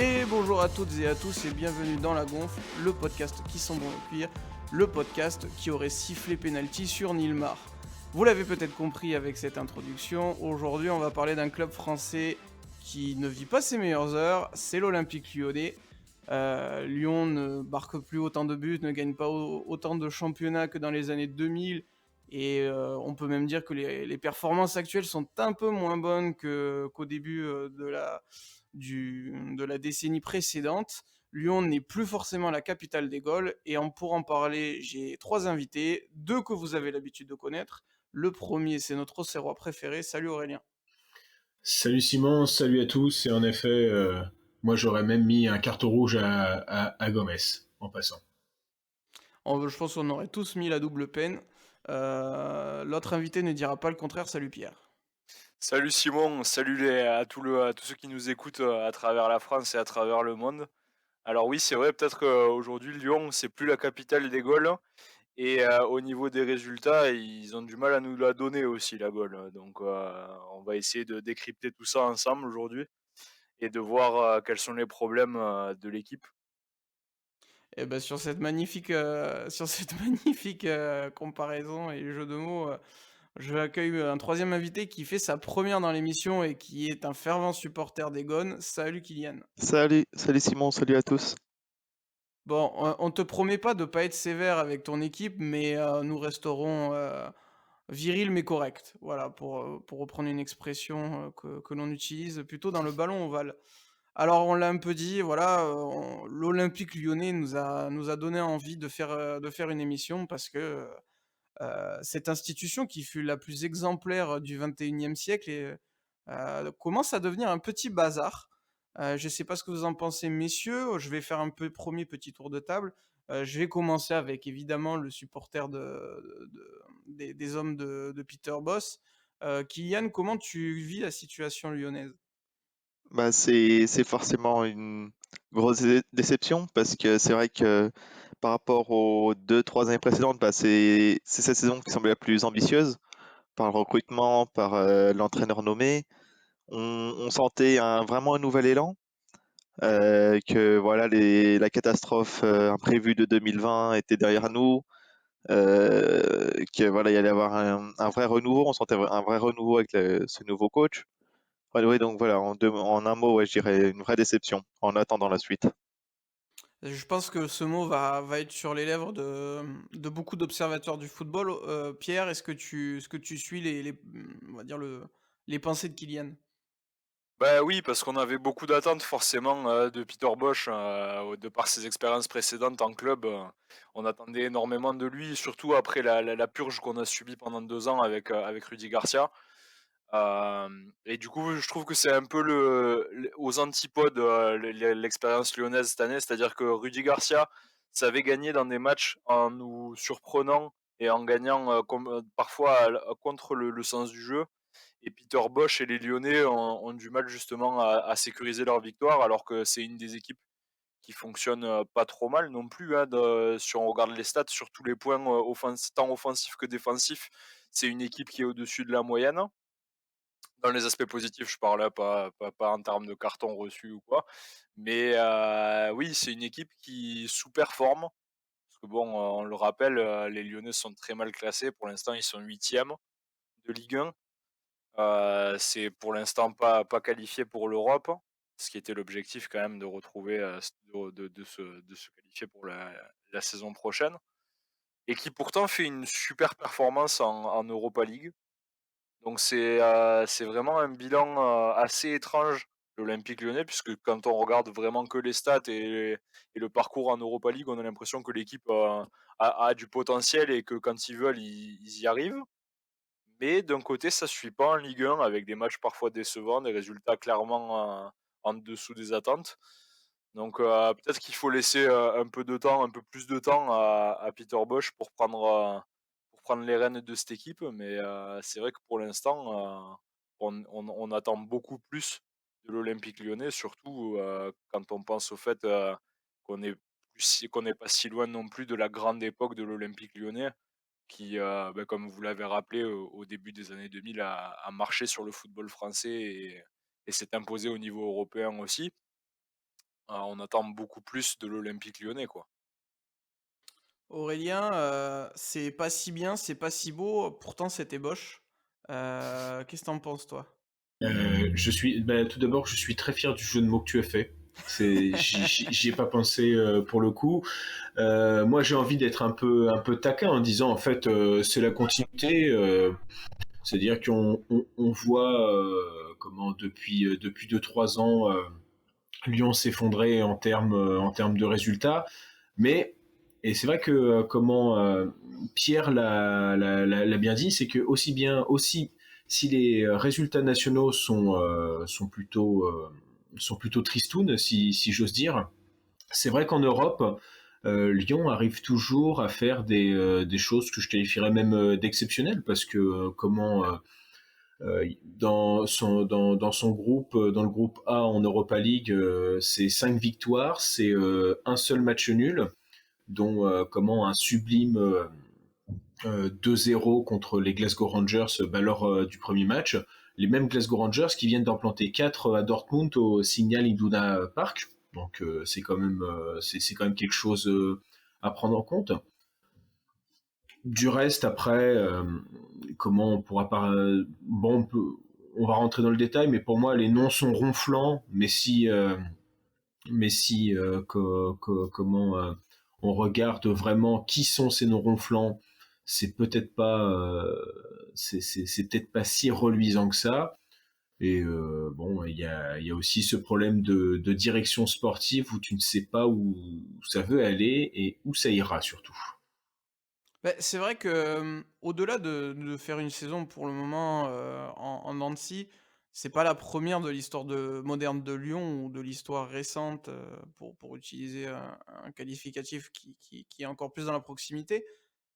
Et bonjour à toutes et à tous et bienvenue dans La Gonfle, le podcast qui sent bon le cuir, le podcast qui aurait sifflé penalty sur Nilmar. Vous l'avez peut-être compris avec cette introduction, aujourd'hui on va parler d'un club français qui ne vit pas ses meilleures heures, c'est l'Olympique Lyonnais. Lyon ne marque plus autant de buts, ne gagne pas autant de championnats que dans les années 2000 et on peut même dire que les performances actuelles sont un peu moins bonnes qu'au début de la décennie précédente. Lyon n'est plus forcément la capitale des Gaules et pour en parler, j'ai trois invités, deux que vous avez l'habitude de connaître. Le premier, c'est notre Auxerrois préféré. Salut Aurélien. Salut Simon, salut à tous. Et en effet, moi j'aurais même mis un carton rouge à Gomez en passant. Je pense qu'on aurait tous mis la double peine. L'autre invité ne dira pas le contraire. Salut Pierre. Salut Simon, salut à tous ceux qui nous écoutent à travers la France et à travers le monde. Alors oui, c'est vrai, peut-être qu'aujourd'hui Lyon, c'est plus la capitale des Gaules et au niveau des résultats, ils ont du mal à nous la donner aussi, la Gaule. Donc on va essayer de décrypter tout ça ensemble aujourd'hui et de voir quels sont les problèmes de l'équipe. Et ben sur cette magnifique comparaison et jeu de mots, je accueille un troisième invité qui fait sa première dans l'émission et qui est un fervent supporter des Gones. Salut Kylian. Salut Simon, salut à tous. Bon, on te promet pas de pas être sévère avec ton équipe, mais nous resterons virils mais corrects. Voilà, pour reprendre une expression que l'on utilise plutôt dans le ballon ovale. Alors on l'a un peu dit, voilà, l'Olympique Lyonnais nous a donné envie de faire une émission parce que cette institution qui fut la plus exemplaire du 21e siècle commence à devenir un petit bazar. Je ne sais pas ce que vous en pensez, messieurs. Je vais faire un peu premier petit tour de table. Je vais commencer avec évidemment le supporter des hommes de Peter Bosz. Kylian, comment tu vis la situation lyonnaise? Bah, c'est forcément une grosse déception parce que c'est vrai que par rapport aux 2, 3 années précédentes, bah, c'est cette saison qui semblait la plus ambitieuse par le recrutement, par l'entraîneur nommé. On sentait vraiment un nouvel élan, que voilà la catastrophe imprévue de 2020 était derrière nous, que voilà il y allait y avoir un vrai renouveau. On sentait un vrai renouveau avec ce nouveau coach. Ouais, ouais, donc voilà, en un mot, ouais, je dirais une vraie déception en attendant la suite. Je pense que ce mot va être sur les lèvres de beaucoup d'observateurs du football. Pierre, est-ce que tu suis on va dire les pensées de Kylian? Bah oui, parce qu'on avait beaucoup d'attentes forcément de Peter Bosz, de par ses expériences précédentes en club. On attendait énormément de lui, surtout après la purge qu'on a subie pendant 2 ans avec Rudy Garcia. Et du coup, je trouve que c'est un peu aux antipodes l'expérience lyonnaise cette année, c'est-à-dire que Rudy Garcia savait gagner dans des matchs en nous surprenant et en gagnant parfois contre le sens du jeu. Et Peter Bosz et les Lyonnais ont du mal justement à sécuriser leur victoire, alors que c'est une des équipes qui fonctionne pas trop mal non plus. Hein, si on regarde les stats sur tous les points, tant offensifs que défensifs, c'est une équipe qui est au-dessus de la moyenne. Dans les aspects positifs, je parle là, pas en termes de carton reçu ou quoi. Mais oui, c'est une équipe qui sous-performe. Parce que bon, on le rappelle, les Lyonnais sont très mal classés. Pour l'instant, ils sont huitièmes de Ligue 1. C'est pour l'instant pas qualifié pour l'Europe, ce qui était l'objectif quand même de retrouver, de se qualifier pour la saison prochaine. Et qui pourtant fait une super performance en Europa League. Donc c'est vraiment un bilan assez étrange de l'Olympique Lyonnais, puisque quand on regarde vraiment que les stats et le parcours en Europa League, on a l'impression que l'équipe a du potentiel et que quand ils veulent, ils y arrivent. Mais d'un côté, ça suit pas en Ligue 1 avec des matchs parfois décevants, des résultats clairement en dessous des attentes. Donc peut-être qu'il faut laisser un peu de temps, un peu plus de temps à Peter Bosz pour prendre les rênes de cette équipe. Mais c'est vrai que pour l'instant, on attend beaucoup plus de l'Olympique lyonnais, surtout quand on pense au fait qu'on est qu'on n'est pas si loin non plus de la grande époque de l'Olympique lyonnais qui, comme vous l'avez rappelé, au début des années 2000, a marché sur le football français et s'est imposé au niveau européen aussi. On attend beaucoup plus de l'Olympique lyonnais, quoi. Aurélien, c'est pas si bien, c'est pas si beau, pourtant c'est ébauche. Qu'est-ce que tu penses, toi? Tout d'abord, je suis très fier du jeu de mots que tu as fait. J'y ai pas pensé pour le coup. Moi, j'ai envie d'être un peu taquin en disant en fait, c'est la continuité. C'est-à-dire qu'on voit comment depuis 2-3 ans, Lyon s'effondrait en termes de résultats. Mais et c'est vrai que comment Pierre l'a bien dit, c'est que aussi si les résultats nationaux sont plutôt tristounes, si j'ose dire, c'est vrai qu'en Europe, Lyon arrive toujours à faire des choses que je qualifierais même d'exceptionnelles, parce que dans son groupe, dans le groupe A en Europa League, c'est 5 victoires, c'est un seul match nul, dont un sublime 2-0 contre les Glasgow Rangers lors du premier match. Les mêmes Glasgow Rangers qui viennent d'en planter 4 à Dortmund au Signal Iduna Park. Donc c'est quand même quelque chose à prendre en compte. Du reste, après, comment on pourra pas. On va rentrer dans le détail, mais pour moi, les noms sont ronflants. Mais si comment on regarde vraiment qui sont ces noms ronflants, c'est peut-être pas c'est peut-être pas si reluisant que ça. Et il y a aussi ce problème de direction sportive où tu ne sais pas où ça veut aller et où ça ira surtout. Bah, c'est vrai que, au-delà de faire une saison pour le moment, en dents de scie, c'est pas la première de l'histoire moderne de Lyon ou de l'histoire récente, pour utiliser un qualificatif qui est encore plus dans la proximité.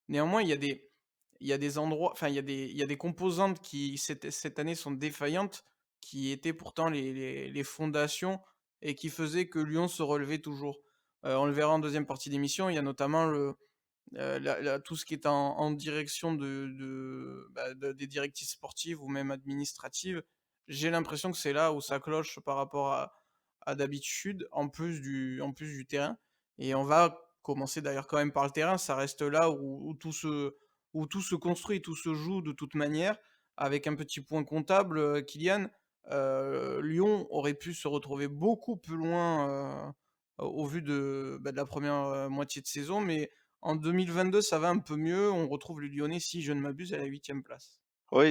Néanmoins, il y a des endroits, enfin, il y a des composantes qui cette année sont défaillantes, qui étaient pourtant les fondations et qui faisaient que Lyon se relevait toujours. On le verra en deuxième partie d'émission, il y a notamment tout ce qui est en direction des directives sportives ou même administratives. J'ai l'impression que c'est là où ça cloche par rapport à d'habitude, en plus du terrain. Et on va commencer d'ailleurs quand même par le terrain, ça reste là où tout se construit, tout se joue de toute manière. Avec un petit point comptable, Kylian, Lyon aurait pu se retrouver beaucoup plus loin au vu de la première moitié de saison, mais en 2022, ça va un peu mieux. On retrouve les Lyonnais, si je ne m'abuse, à la huitième place. Oui,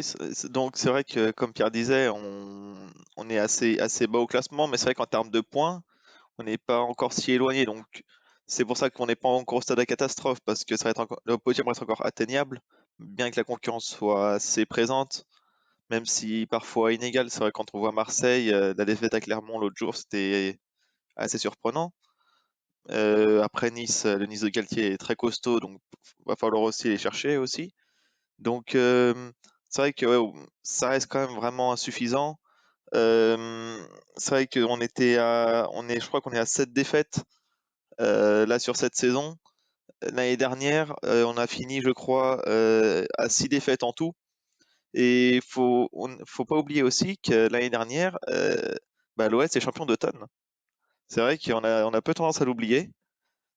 donc c'est vrai que comme Pierre disait, on est assez bas au classement, mais c'est vrai qu'en termes de points, on n'est pas encore si éloigné. Donc c'est pour ça qu'on n'est pas encore au stade de la catastrophe, parce que le podium reste encore atteignable, bien que la concurrence soit assez présente, même si parfois inégale. C'est vrai quand on voit Marseille, la défaite à Clermont l'autre jour, c'était assez surprenant. Après Nice, le Nice de Galtier est très costaud, donc va falloir aussi les chercher aussi. Donc c'est vrai que ouais, ça reste quand même vraiment insuffisant. C'est vrai je crois qu'on est à 7 défaites là sur cette saison. L'année dernière, on a fini, je crois, à 6 défaites en tout. Et faut pas oublier aussi que l'année dernière, l'OS est champion d'automne. C'est vrai on a peu tendance à l'oublier.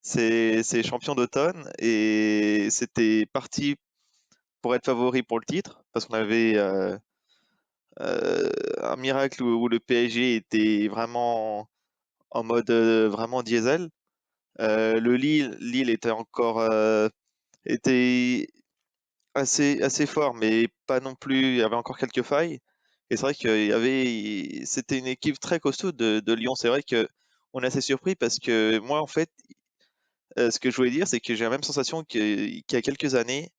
C'est champion d'automne et c'était parti pour être favori pour le titre, parce qu'on avait un miracle où le PSG était vraiment en mode vraiment diesel. Lille était encore était assez fort, mais pas non plus. Il y avait encore quelques failles. Et c'est vrai c'était une équipe très costaud de Lyon. C'est vrai que on est assez surpris parce que moi, en fait, ce que je voulais dire, c'est que j'ai la même sensation qu'il y a quelques années.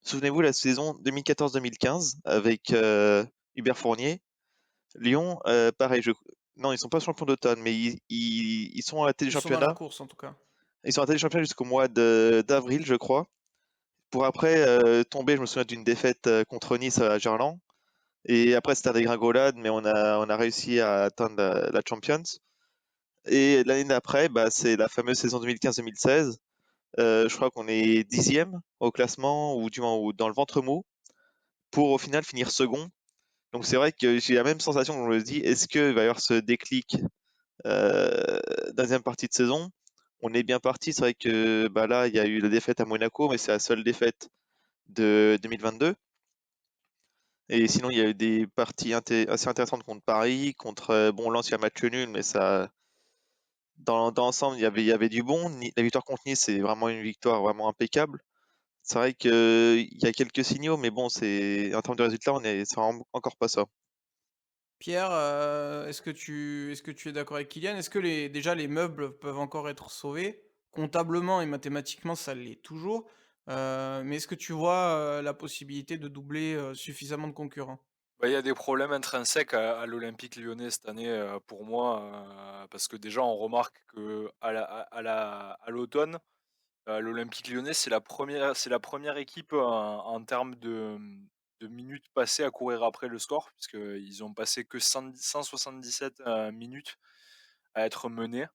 Souvenez-vous la saison 2014-2015 avec Hubert Fournier. Lyon, pareil. Non, ils sont pas champions d'automne, mais ils sont arrêtés du Ils sont dans la championnat. course, en tout cas. Ils sont arrêtés du championnat jusqu'au mois d'avril, je crois. Pour après tomber, je me souviens d'une défaite contre Nice à Gerland. Et après, c'était la dégringolade, mais on a réussi à atteindre la Champions. Et l'année d'après, c'est la fameuse saison 2015-2016. Je crois qu'on est 10e au classement, ou du moins ou dans le ventre mou, pour au final finir second. Donc c'est vrai que j'ai la même sensation, on le dit, est-ce qu'il va y avoir ce déclic deuxième partie de saison. On est bien parti. C'est vrai que là, il y a eu la défaite à Monaco, mais c'est la seule défaite de 2022. Et sinon, il y a eu des parties assez intéressantes contre Paris, contre Lens, il y a match nul, mais ça, dans l'ensemble, il y avait du bon. La victoire contre Nice, c'est vraiment une victoire vraiment impeccable. C'est vrai qu'il y a quelques signaux, mais bon, en termes de résultats, c'est vraiment encore pas ça. Pierre, est-ce que tu es d'accord avec Kylian? Est-ce que déjà les meubles peuvent encore être sauvés? Comptablement et mathématiquement, ça l'est toujours. Mais est-ce que tu vois la possibilité de doubler suffisamment de concurrents? Bah, il y a des problèmes intrinsèques à l'Olympique Lyonnais cette année, pour moi, parce que déjà on remarque qu'à l'automne, l'Olympique Lyonnais, c'est la première équipe en termes de minutes passées à courir après le score, puisqu'ils ont passé que 177 minutes à être menés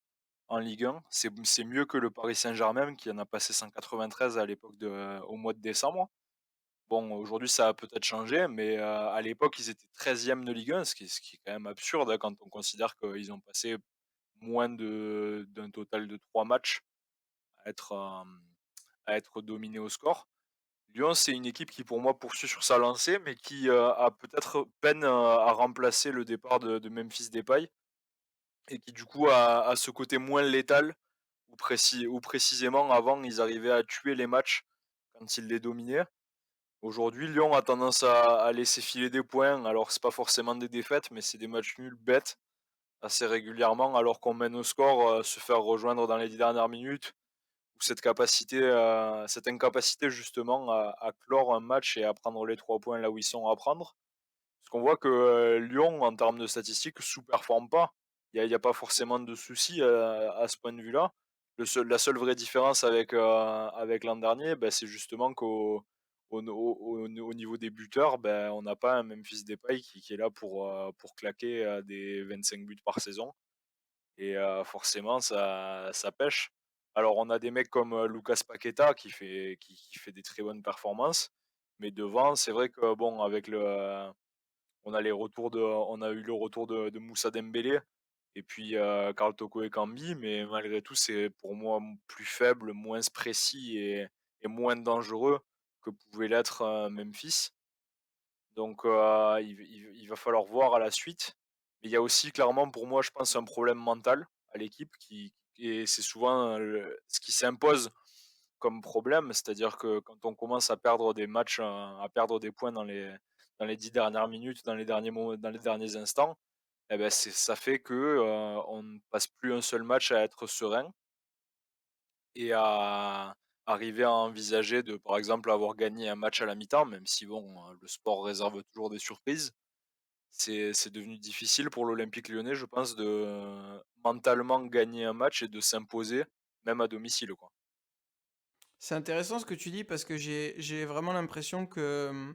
en Ligue 1. C'est mieux que le Paris Saint-Germain qui en a passé 193 à l'époque au mois de décembre. Bon, aujourd'hui, ça a peut-être changé, mais à l'époque, ils étaient 13e de Ligue 1, ce qui est quand même absurde, hein, quand on considère qu'ils ont passé moins d'un total de 3 matchs à être, dominés au score. Lyon, c'est une équipe qui, pour moi, poursuit sur sa lancée, mais qui a peut-être peine à remplacer le départ de Memphis Depay et qui, du coup, a ce côté moins létal où précisément, avant, ils arrivaient à tuer les matchs quand ils les dominaient. Aujourd'hui, Lyon a tendance à laisser filer des points. Alors, c'est pas forcément des défaites, mais c'est des matchs nuls bêtes assez régulièrement, alors qu'on mène au score, se faire rejoindre dans les 10 dernières minutes, ou cette incapacité justement à clore un match et à prendre les 3 points là où ils sont à prendre. Parce qu'on voit que Lyon, en termes de statistiques, sous-performe pas. Il y a pas forcément de soucis à ce point de vue-là. La seule vraie différence avec l'an dernier, c'est justement qu'au niveau des buteurs, on n'a pas un Memphis Depay qui est là pour claquer des 25 buts par saison. Et forcément, ça pêche. Alors, on a des mecs comme Lucas Paqueta qui fait des très bonnes performances. Mais devant, c'est vrai que bon, on a eu le retour de Moussa Dembélé et puis Karl Toko Ekambi, mais malgré tout, c'est pour moi plus faible, moins précis et moins dangereux que pouvait l'être Memphis. Donc il va falloir voir à la suite. Mais il y a aussi clairement pour moi, je pense, un problème mental à l'équipe et c'est souvent ce qui s'impose comme problème, c'est-à-dire que quand on commence à perdre des matchs, à perdre des points dans les 10 dernières minutes, dans les derniers instants, eh ben ça fait que on ne passe plus un seul match à être serein et à arriver à envisager de, par exemple, avoir gagné un match à la mi-temps, même si bon, le sport réserve toujours des surprises. C'est devenu difficile pour l'Olympique Lyonnais, je pense, de mentalement gagner un match et de s'imposer, même à domicile, quoi. C'est intéressant ce que tu dis parce que j'ai vraiment l'impression que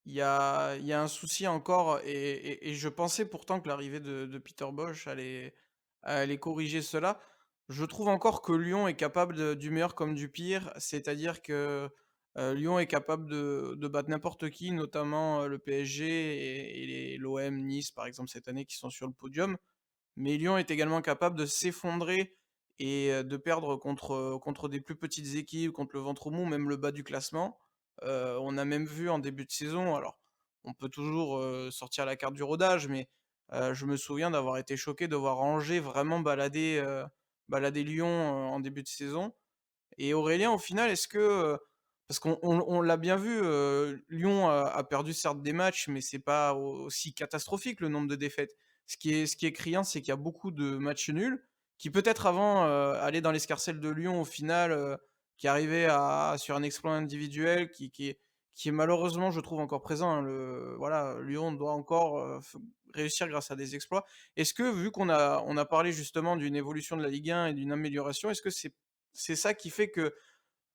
il y a un souci encore et je pensais pourtant que l'arrivée de Peter Bosz allait corriger cela. Je trouve encore que Lyon est capable du meilleur comme du pire, c'est-à-dire que Lyon est capable de battre n'importe qui, notamment le PSG et l'OM, Nice par exemple cette année qui sont sur le podium. Mais Lyon est également capable de s'effondrer et de perdre contre des plus petites équipes, contre le ventre mou, même le bas du classement. On a même vu en début de saison, alors on peut toujours sortir la carte du rodage, mais je me souviens d'avoir été choqué de voir Angers vraiment balader Lyon en début de saison. Et Aurélien, au final, est-ce que, parce qu'on l'a bien vu, Lyon a perdu certes des matchs, mais c'est pas aussi catastrophique le nombre de défaites. Ce qui est criant, c'est qu'il y a beaucoup de matchs nuls qui peut-être avant, allaient dans l'escarcelle de Lyon au final, qui arrivaient sur un exploit individuel qui est malheureusement, je trouve, encore présent, hein. Voilà, Lyon doit encore, réussir grâce à des exploits. Est-ce que, vu qu'on a parlé justement d'une évolution de la Ligue 1 et d'une amélioration, est-ce que c'est ça qui fait que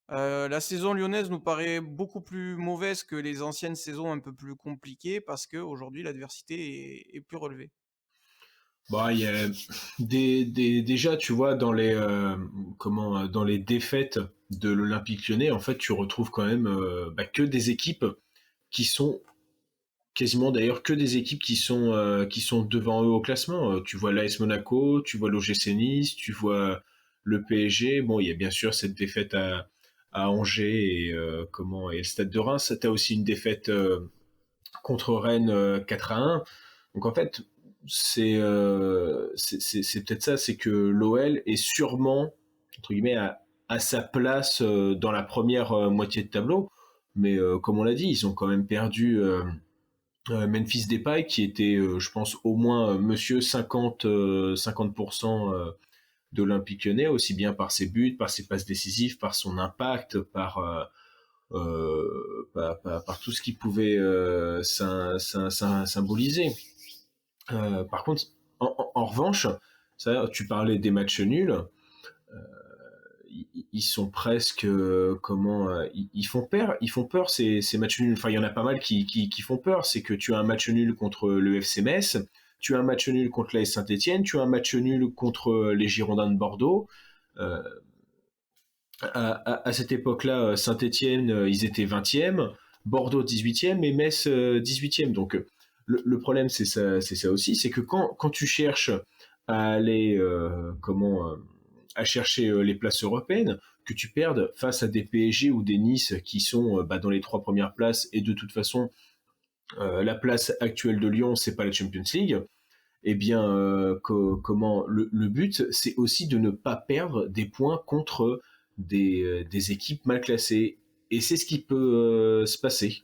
la saison lyonnaise nous paraît beaucoup plus mauvaise que les anciennes saisons un peu plus compliquées parce qu'aujourd'hui l'adversité est plus relevée. Bah, il y a déjà, tu vois, dans les défaites de l'Olympique Lyonnais, en fait, tu retrouves quand même que des équipes qui sont quasiment d'ailleurs que des équipes qui sont devant eux au classement. Tu vois l'AS Monaco, tu vois l'OGC Nice, tu vois le PSG. Bon, il y a bien sûr cette défaite à Angers et le Stade de Reims. Tu as aussi une défaite contre Rennes 4-1. Donc en fait, c'est peut-être ça, c'est que l'OL est sûrement, entre guillemets, à sa place dans la première moitié de tableau. Mais comme on l'a dit, ils ont quand même perdu Memphis Depay, qui était, je pense, au moins monsieur 50% de l'Olympique Lyonnais, aussi bien par ses buts, par ses passes décisives, par son impact, par tout ce qui pouvait symboliser. Par contre, en revanche, ça, tu parlais des matchs nuls, ils sont presque ils font peur ces matchs nuls. Enfin, il y en a pas mal qui font peur. C'est que tu as un match nul contre le FC Metz, tu as un match nul contre l'AS Saint-Etienne, tu as un match nul contre les Girondins de Bordeaux. Euh, à cette époque-là, Saint-Etienne, ils étaient 20e, Bordeaux 18e et Metz 18e. Donc le problème, c'est ça aussi, c'est que quand tu cherches à aller à chercher les places européennes, que tu perdes face à des PSG ou des Nice qui sont dans les 3 premières places, et de toute façon, la place actuelle de Lyon, c'est pas la Champions League. Eh bien, le but, c'est aussi de ne pas perdre des points contre des équipes mal classées. Et c'est ce qui peut se passer.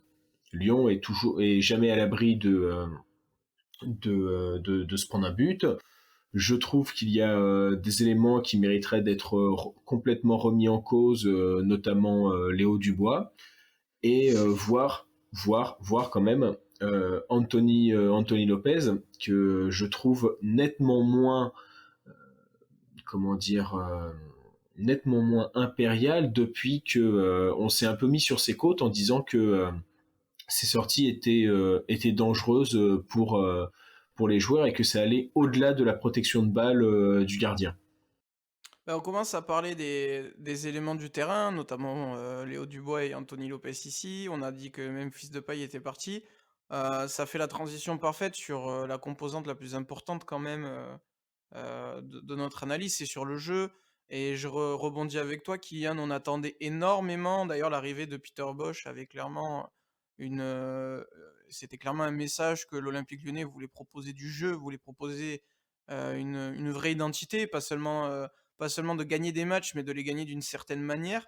Lyon est jamais à l'abri de se prendre un but. Je trouve qu'il y a des éléments qui mériteraient d'être complètement remis en cause, notamment Léo Dubois, et voir quand même Anthony Lopez, que je trouve nettement moins, comment dire, nettement moins impérial depuis que on s'est un peu mis sur ses côtes en disant que ces sorties étaient dangereuses pour les joueurs et que ça allait au-delà de la protection de balle du gardien. On commence à parler des éléments du terrain, notamment Léo Dubois et Anthony Lopez ici. On a dit que Memphis Depay était parti. Ça fait la transition parfaite sur la composante la plus importante quand même de notre analyse, c'est sur le jeu. Et je rebondis avec toi, Kylian, on attendait énormément. D'ailleurs, l'arrivée de Peter Bosz avait clairement c'était clairement un message que l'Olympique Lyonnais voulait proposer du jeu, voulait proposer une vraie identité, pas seulement de gagner des matchs, mais de les gagner d'une certaine manière.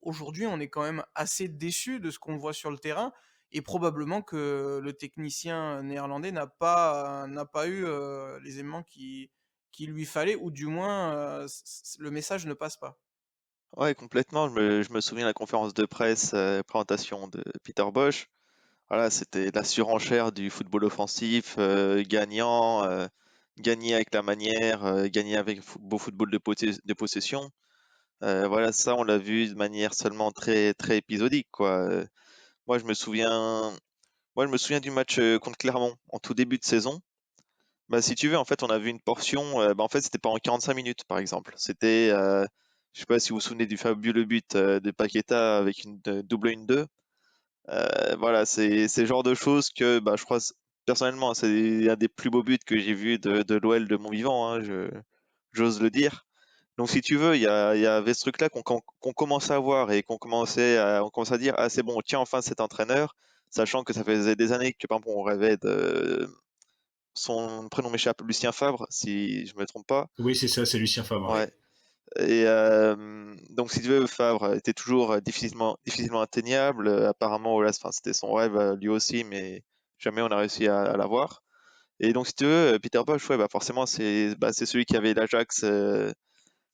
Aujourd'hui, on est quand même assez déçu de ce qu'on voit sur le terrain, et probablement que le technicien néerlandais n'a pas eu les éléments qui lui fallait, ou du moins le message ne passe pas. Ouais, complètement. Je me souviens de la conférence de presse, présentation de Peter Bosz. Voilà, c'était la surenchère du football offensif, gagnant, gagner avec la manière, gagner avec beau football de possession. Voilà, ça, on l'a vu de manière seulement très, très épisodique, quoi. Moi, je me souviens, moi, je me souviens du match contre Clermont en tout début de saison. Bah, si tu veux, en fait, on a vu une portion. En fait, c'était pas en 45 minutes, par exemple. C'était, je sais pas si vous vous souvenez du fabuleux but de Paqueta avec une double 1-2. Voilà, c'est le genre de choses que, bah, je crois, personnellement, c'est un des plus beaux buts que j'ai vu de l'OL de mon vivant, hein, j'ose le dire. Donc, si tu veux, il y avait ce truc-là qu'on commençait à voir et on commençait à dire, ah, c'est bon, tiens, enfin cet entraîneur, sachant que ça faisait des années que, par exemple, on rêvait de son prénom m'échappe, Lucien Favre, si je me trompe pas. Oui, c'est ça, c'est Lucien Favre. Ouais. Et donc, si tu veux, Favre était toujours difficilement atteignable. Apparemment, voilà, enfin, c'était son rêve lui aussi, mais jamais on a réussi à l'avoir. Et donc, si tu veux, Peter Bosz, ouais, bah, forcément, c'est celui qui avait l'Ajax de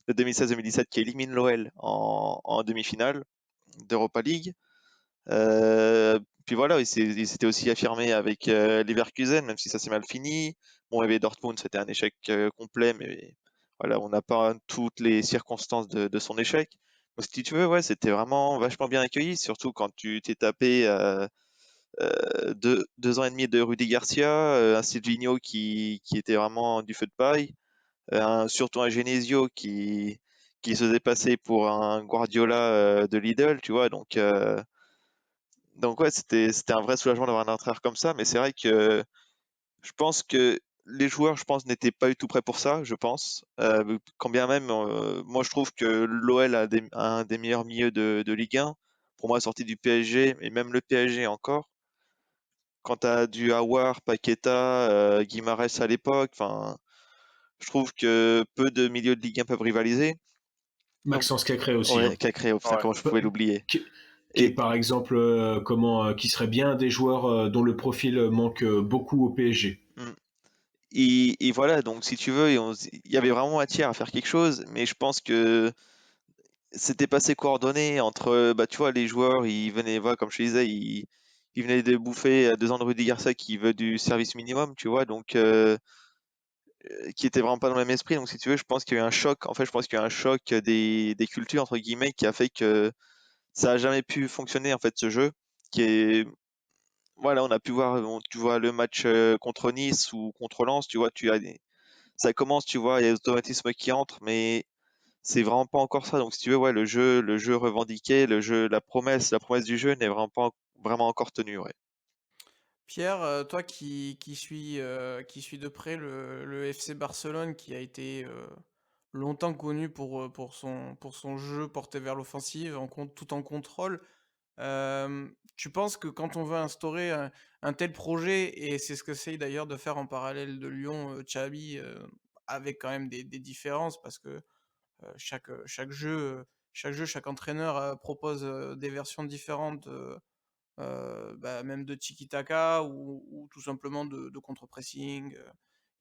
2016-2017 qui élimine l'OL en demi-finale d'Europa League. Puis voilà, il s'était aussi affirmé avec Leverkusen, même si ça s'est mal fini. Bon, il y avait Dortmund, c'était un échec complet, mais voilà, on n'a pas toutes les circonstances de son échec. Donc, si tu veux, ouais, c'était vraiment vachement bien accueilli, surtout quand tu t'es tapé 2 ans et demi de Rudy Garcia, un Silvino qui était vraiment du feu de paille, surtout un Genesio qui se faisait passer pour un Guardiola de Lidl, tu vois. Donc Donc ouais, c'était un vrai soulagement d'avoir un entraîneur comme ça, mais c'est vrai que je pense que les joueurs, je pense, n'étaient pas du tout prêts pour ça, je pense. Quand bien même, moi je trouve que l'OL a un des meilleurs milieux de Ligue 1. Pour moi, sorti du PSG, et même le PSG encore. Quand tu as du Aouar, Paqueta, Guimarães à l'époque, enfin, je trouve que peu de milieux de Ligue 1 peuvent rivaliser. Donc, Maxence Cacré aussi, ouais, hein. Cacré, oh putain, Ouais. comment je pouvais l'oublier. Qui, qui est Et, par exemple, qui serait bien des joueurs dont le profil manque beaucoup au PSG. mm, et voilà, donc si tu veux, il y avait vraiment matière à faire quelque chose, mais je pense que c'était pas assez coordonné entre, bah, tu vois, les joueurs, ils venaient, voilà, comme je te disais, ils venaient de bouffer à 2 ans de Rudy Garcia qui veut du service minimum, tu vois, donc qui était vraiment pas dans le même esprit. Donc si tu veux, je pense qu'il y a eu un choc. En fait, je pense qu'il y a eu un choc des cultures entre guillemets qui a fait que ça a jamais pu fonctionner en fait ce jeu. Qui est voilà, on a pu voir, tu vois le match contre Nice ou contre Lens, tu vois, ça commence, tu vois, il y a des automatismes qui entrent, mais c'est vraiment pas encore ça. Donc si tu veux, ouais, le jeu revendiqué, le jeu, la promesse du jeu n'est vraiment pas vraiment encore tenue, ouais. Pierre, toi qui suis de près le FC Barcelone qui a été, longtemps connu pour son jeu porté vers l'offensive tout en contrôle, tu penses que quand on veut instaurer un tel projet et c'est ce qu'essaye d'ailleurs de faire en parallèle de Lyon, Xavi, avec quand même des différences parce que, chaque jeu, chaque entraîneur, propose, des versions différentes, bah, même de tiki-taka ou tout simplement de contre-pressing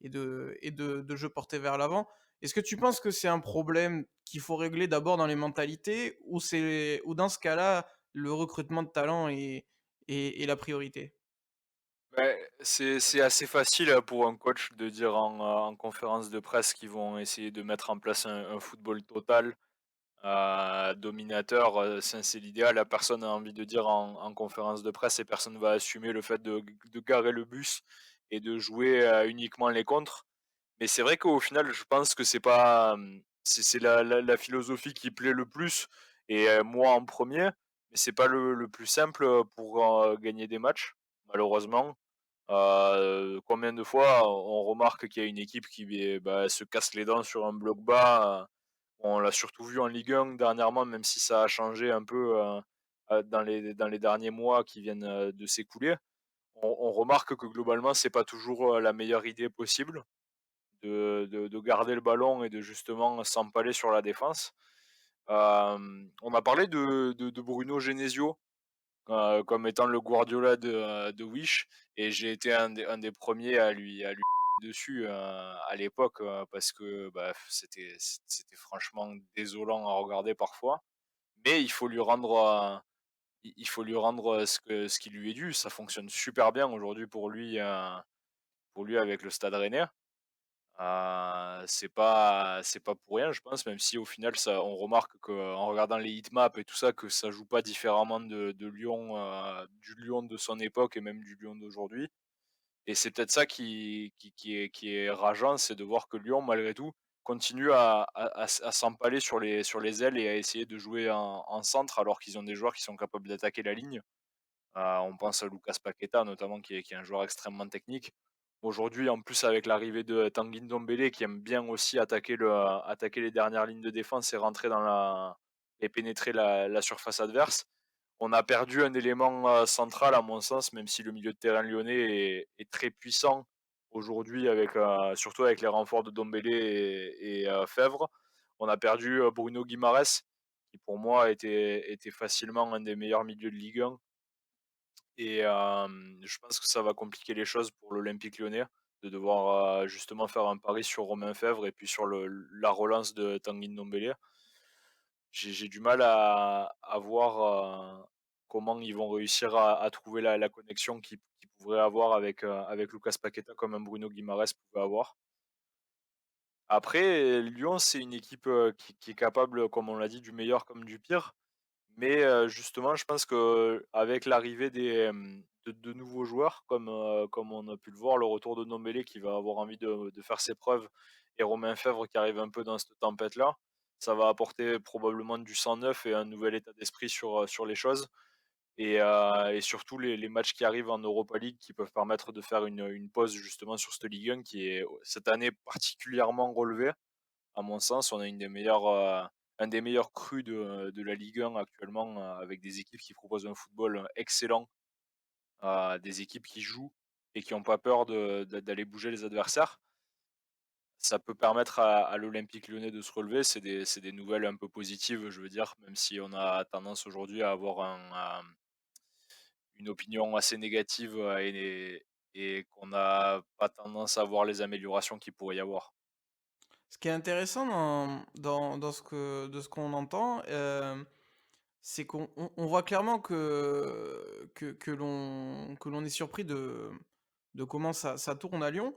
et de jeu porté vers l'avant. Est-ce que tu penses que c'est un problème qu'il faut régler d'abord dans les mentalités ou dans ce cas-là, le recrutement de talent est la priorité? C'est assez facile pour un coach de dire en conférence de presse qu'ils vont essayer de mettre en place un football total, dominateur, c'est l'idéal. La personne a envie de dire en conférence de presse et personne va assumer le fait de garer le bus et de jouer uniquement les contres. Mais c'est vrai qu'au final, je pense que c'est pas, c'est la philosophie qui plaît le plus et moi en premier, mais c'est pas le plus simple pour gagner des matchs, malheureusement. Combien de fois on remarque qu'il y a une équipe qui bah, se casse les dents sur un bloc bas. On l'a surtout vu en Ligue 1 dernièrement, même si ça a changé un peu dans les derniers mois qui viennent de s'écouler. On remarque que globalement, c'est pas toujours la meilleure idée possible de garder le ballon et de justement s'empaler sur la défense. On a parlé de Bruno Genesio comme étant le Guardiola de Wish et j'ai été un des premiers à lui dessus à l'époque parce que bah, c'était franchement désolant à regarder parfois. Mais il faut lui rendre, il faut lui rendre ce qui lui est dû. Ça fonctionne super bien aujourd'hui pour lui avec le Stade Rennais. C'est pas pour rien, je pense, même si au final ça on remarque qu'en regardant les heatmaps et tout ça, que ça joue pas différemment de Lyon, du Lyon de son époque et même du Lyon d'aujourd'hui. Et c'est peut-être ça qui est rageant, c'est de voir que Lyon, malgré tout, continue à s'empaler sur les ailes et à essayer de jouer en centre alors qu'ils ont des joueurs qui sont capables d'attaquer la ligne. On pense à Lucas Paqueta notamment qui est un joueur extrêmement technique. Aujourd'hui, en plus avec l'arrivée de Tanguy Ndombele qui aime bien aussi attaquer les dernières lignes de défense et rentrer et pénétrer la surface adverse. On a perdu un élément central à mon sens, même si le milieu de terrain lyonnais est très puissant aujourd'hui surtout avec les renforts de Ndombele et Fèvre. On a perdu Bruno Guimarães qui pour moi était facilement un des meilleurs milieux de Ligue 1 et je pense que ça va compliquer les choses pour l'Olympique Lyonnais, de devoir, justement faire un pari sur Romain Fèvre et puis sur la relance de Tanguy Ndombele. J'ai du mal à voir, comment ils vont réussir à trouver la connexion qu'ils pourraient avoir avec Lucas Paqueta comme un Bruno Guimarães pouvait avoir. Après, Lyon, c'est une équipe, qui est capable, comme on l'a dit, du meilleur comme du pire. Mais justement, je pense qu'avec l'arrivée de nouveaux joueurs, comme on a pu le voir, le retour de Ndombele qui va avoir envie de faire ses preuves et Romain Fèvre qui arrive un peu dans cette tempête-là, ça va apporter probablement du sang neuf et un nouvel état d'esprit sur les choses. Et surtout les matchs qui arrivent en Europa League qui peuvent permettre de faire une pause justement sur cette Ligue 1 qui est cette année particulièrement relevée. À mon sens, on a un des meilleurs crus de la Ligue 1 actuellement, avec des équipes qui proposent un football excellent, des équipes qui jouent et qui n'ont pas peur d'aller bouger les adversaires. Ça peut permettre à l'Olympique Lyonnais de se relever. C'est des nouvelles un peu positives, je veux dire, même si on a tendance aujourd'hui à avoir une opinion assez négative, et qu'on n'a pas tendance à voir les améliorations qu'il pourrait y avoir. Ce qui est intéressant dans de ce qu'on entend, c'est qu'on voit clairement que l'on est surpris de comment ça tourne à Lyon.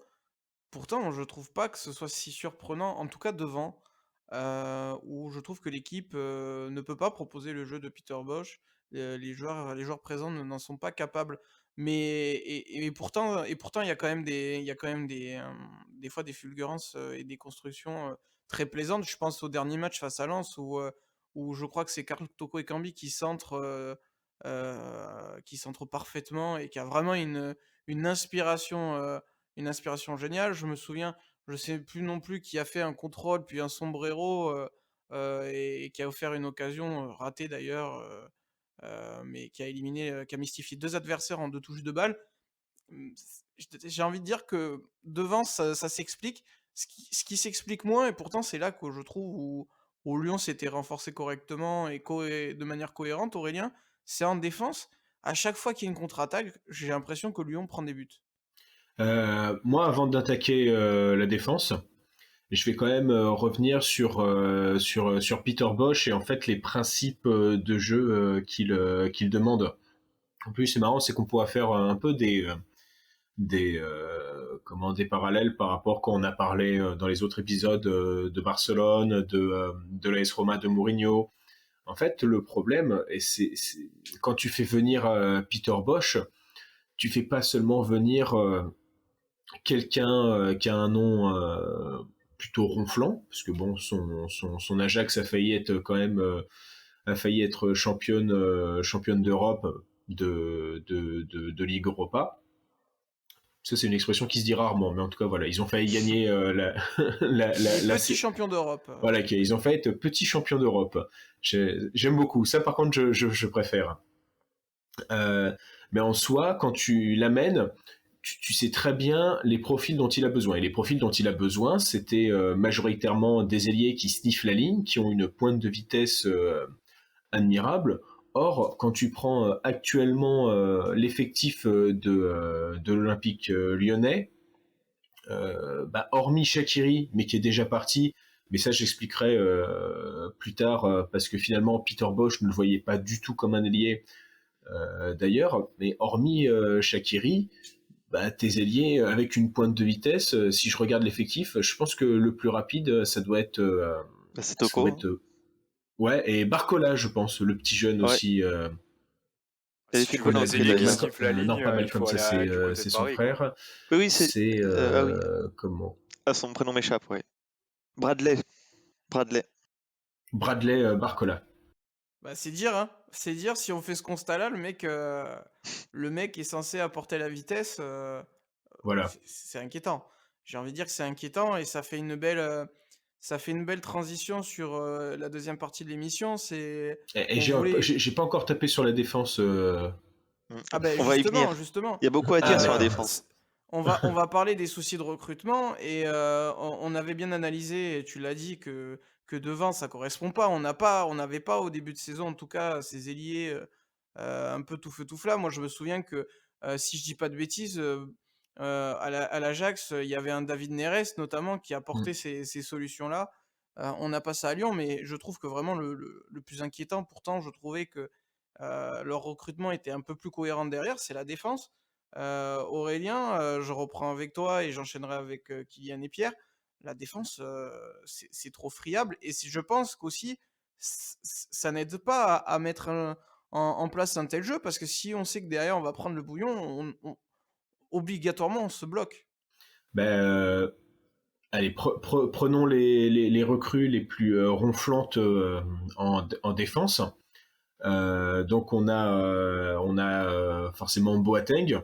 Pourtant, je trouve pas que ce soit si surprenant, en tout cas devant, où je trouve que l'équipe, ne peut pas proposer le jeu de Peter Bosz. Les joueurs présents n'en sont pas capables. Mais pourtant, il y a quand même des fois des fulgurances, et des constructions, très plaisantes. Je pense au dernier match face à Lens où je crois que c'est Karl Toko Ekambi qui centre parfaitement et qui a vraiment une inspiration, géniale. Je me souviens, je sais plus non plus qui a fait un contrôle, puis un sombrero, et qui a offert une occasion, ratée d'ailleurs, mais qui a mystifié 2 adversaires en 2 touches de balle. J'ai envie de dire que devant ça s'explique. Ce qui s'explique moins et pourtant c'est là que je trouve où Lyon s'était renforcé correctement et de manière cohérente, Aurélien, c'est en défense. À chaque fois qu'il y a une contre-attaque, j'ai l'impression que Lyon prend des buts. Moi, avant d'attaquer la défense, je vais quand même revenir sur Peter Bosz et en fait les principes de jeu qu'il demande. En plus, c'est marrant, c'est qu'on pourra faire un peu des parallèles par rapport quand on a parlé dans les autres épisodes de Barcelone, de l'AS Roma de Mourinho. En fait, le problème, et c'est quand tu fais venir Peter Bosz, tu fais pas seulement venir quelqu'un qui a un nom plutôt ronflant, parce que bon, son Ajax a failli être quand même championne d'Europe de Ligue Europa. Ça, c'est une expression qui se dit rarement, mais en tout cas, voilà, ils ont failli gagner Petit champion d'Europe. Voilà, ils ont failli être petit champion d'Europe. J'aime beaucoup. Ça, par contre, je préfère. Mais en soi, quand tu l'amènes, tu sais très bien les profils dont il a besoin. Et les profils dont il a besoin, c'était majoritairement des ailiers qui sniffent la ligne, qui ont une pointe de vitesse admirable. Or, quand tu prends actuellement l'effectif de l'Olympique lyonnais, hormis Shaqiri, mais qui est déjà parti, mais ça j'expliquerai plus tard, parce que finalement Peter Bosz ne le voyait pas du tout comme un ailier d'ailleurs, mais hormis Shaqiri, tes ailiers avec une pointe de vitesse, si je regarde l'effectif, je pense que le plus rapide, ça doit être... C'est Toko. Ouais, et Barcola, je pense, le petit jeune aussi. Si tu veux des ailiers qui sifflent la ligne, non, pas mal il comme faut ça, aller du côté c'est de son Paris, quoi. frère. Oui, c'est ah oui. comment Son prénom m'échappe, ouais. Bradley Barcola. C'est dire, hein. C'est dire si on fait ce constat-là, le mec est censé apporter la vitesse, Voilà. c'est inquiétant. J'ai envie de dire que c'est inquiétant et ça fait une belle transition sur la deuxième partie de l'émission. Et j'ai pas encore tapé sur la défense. Ah ben on va y venir. justement. Il y a beaucoup à dire sur la défense. On va parler des soucis de recrutement et on avait bien analysé, et tu l'as dit, que devant ça correspond pas. On n'avait pas au début de saison en tout cas ces ailiers un peu tout feu tout flamme. Moi je me souviens que si je dis pas de bêtises, à l'Ajax, il y avait un David Neres notamment qui apportait ces solutions-là. On a pas ça à Lyon, mais je trouve que vraiment le plus inquiétant, pourtant je trouvais que leur recrutement était un peu plus cohérent derrière, c'est la défense. Aurélien, je reprends avec toi et j'enchaînerai avec Kylian et Pierre. La défense, c'est trop friable et je pense qu'aussi ça n'aide pas à mettre en place un tel jeu parce que si on sait que derrière on va prendre le bouillon, obligatoirement on se bloque. Allez, prenons les recrues les plus ronflantes en défense. Donc on a forcément Boateng.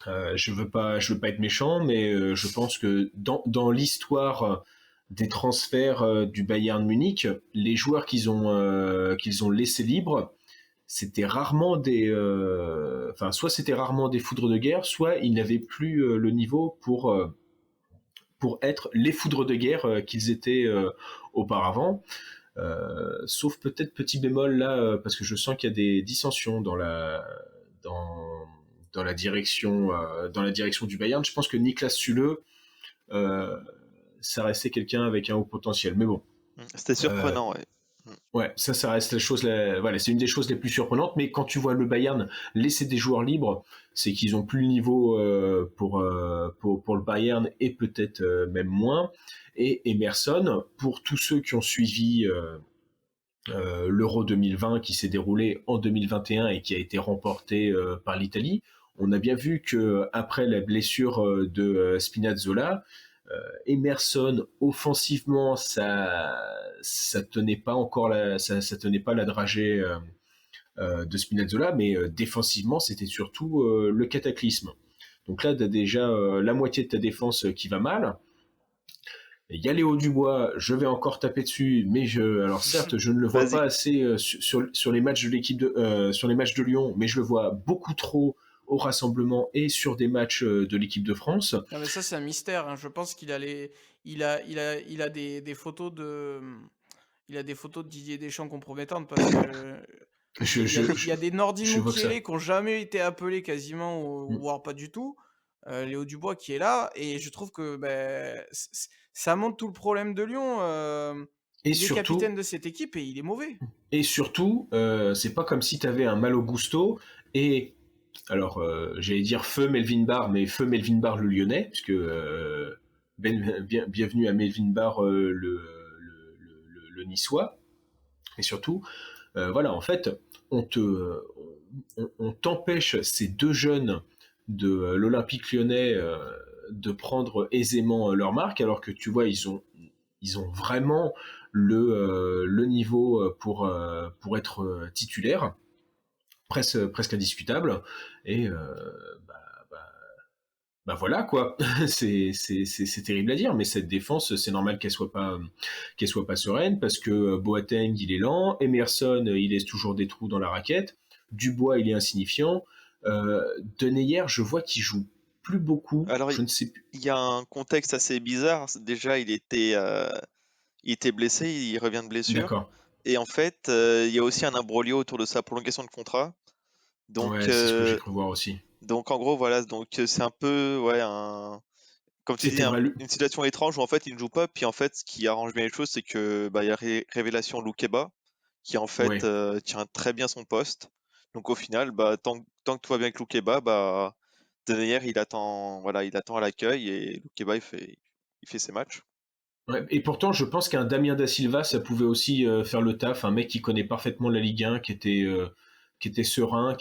Je veux pas être méchant, mais je pense que dans l'histoire des transferts du Bayern Munich, les joueurs qu'ils ont laissés libres, c'était rarement enfin soit c'était rarement des foudres de guerre, soit ils n'avaient plus le niveau pour être les foudres de guerre qu'ils étaient auparavant. Sauf peut-être petit bémol là, parce que je sens qu'il y a des dissensions dans, dans la direction du Bayern. Je pense que Niklas Süle, euh, ça restait quelqu'un avec un haut potentiel. Mais bon, C'était euh, surprenant, ouais. ouais, ça reste voilà, c'est une des choses les plus surprenantes. Mais quand tu vois le Bayern laisser des joueurs libres, c'est qu'ils ont plus le niveau pour le Bayern et peut-être même moins. Et Emerson, pour tous ceux qui ont suivi l'Euro 2020 qui s'est déroulé en 2021 et qui a été remporté par l'Italie, on a bien vu que après la blessure de Spinazzola, Emerson offensivement ça tenait pas encore ça tenait pas la dragée de Spinazzola, mais défensivement c'était surtout le cataclysme. Donc là, tu as déjà la moitié de ta défense qui va mal. Il y a Léo Dubois, je vais encore taper dessus, mais alors certes, je ne le vois Vas-y. pas assez sur les matchs de sur les matchs de Lyon, mais je le vois beaucoup trop au rassemblement et sur des matchs de l'équipe de France. Non, mais ça, c'est un mystère, hein. Je pense qu'il a les... il a des photos de... Il a des photos de Didier Deschamps compromettantes parce que Je, je, il je, y a des Nordi je vois que ça. Mukiele qui n'ont jamais été appelés quasiment, Mm. voire pas du tout. Léo Dubois qui est là, et je trouve que ben, ça montre tout le problème de Lyon. Et Il est capitaine surtout, de cette équipe et il est mauvais. c'est pas comme si tu avais un Malo Gusto et alors j'allais dire feu Melvin Barr, mais feu Melvin Barr le Lyonnais, puisque bienvenue à Melvin Barr le Niçois. Et surtout, voilà, en fait, on te, on t'empêche ces deux jeunes de l'Olympique Lyonnais de prendre aisément leur marque, alors que tu vois, ils ont vraiment le niveau pour être titulaire, presque indiscutable. Et bah, bah, bah voilà quoi, c'est terrible à dire, mais cette défense, c'est normal qu'elle soit pas sereine parce que Boateng il est lent, Emerson il laisse toujours des trous dans la raquette, Dubois il est insignifiant, Denayer je vois qu'il joue plus beaucoup, Alors, je ne sais plus. il y a un contexte assez bizarre. Déjà, il était blessé, il revient de blessure. D'accord, Et en fait, il y a aussi un imbroglio autour de sa prolongation de contrat. Donc, ouais c'est ce que j'ai cru voir aussi. en gros, voilà. Donc, c'est un peu, ouais, comme tu dis, C'était vrai, une situation étrange où en fait il ne joue pas. Puis en fait, ce qui arrange bien les choses, c'est que bah, il y a Révélation Loukeba qui en fait ouais. tient très bien son poste. Donc au final, bah, tant que tout va bien avec Loukeba, bah, Denayer il attend à l'accueil et Loukeba il fait ses matchs. Ouais, et pourtant, je pense qu'un Damien Da Silva, ça pouvait aussi faire le taf. Un mec qui connaît parfaitement la Ligue 1, qui était serein,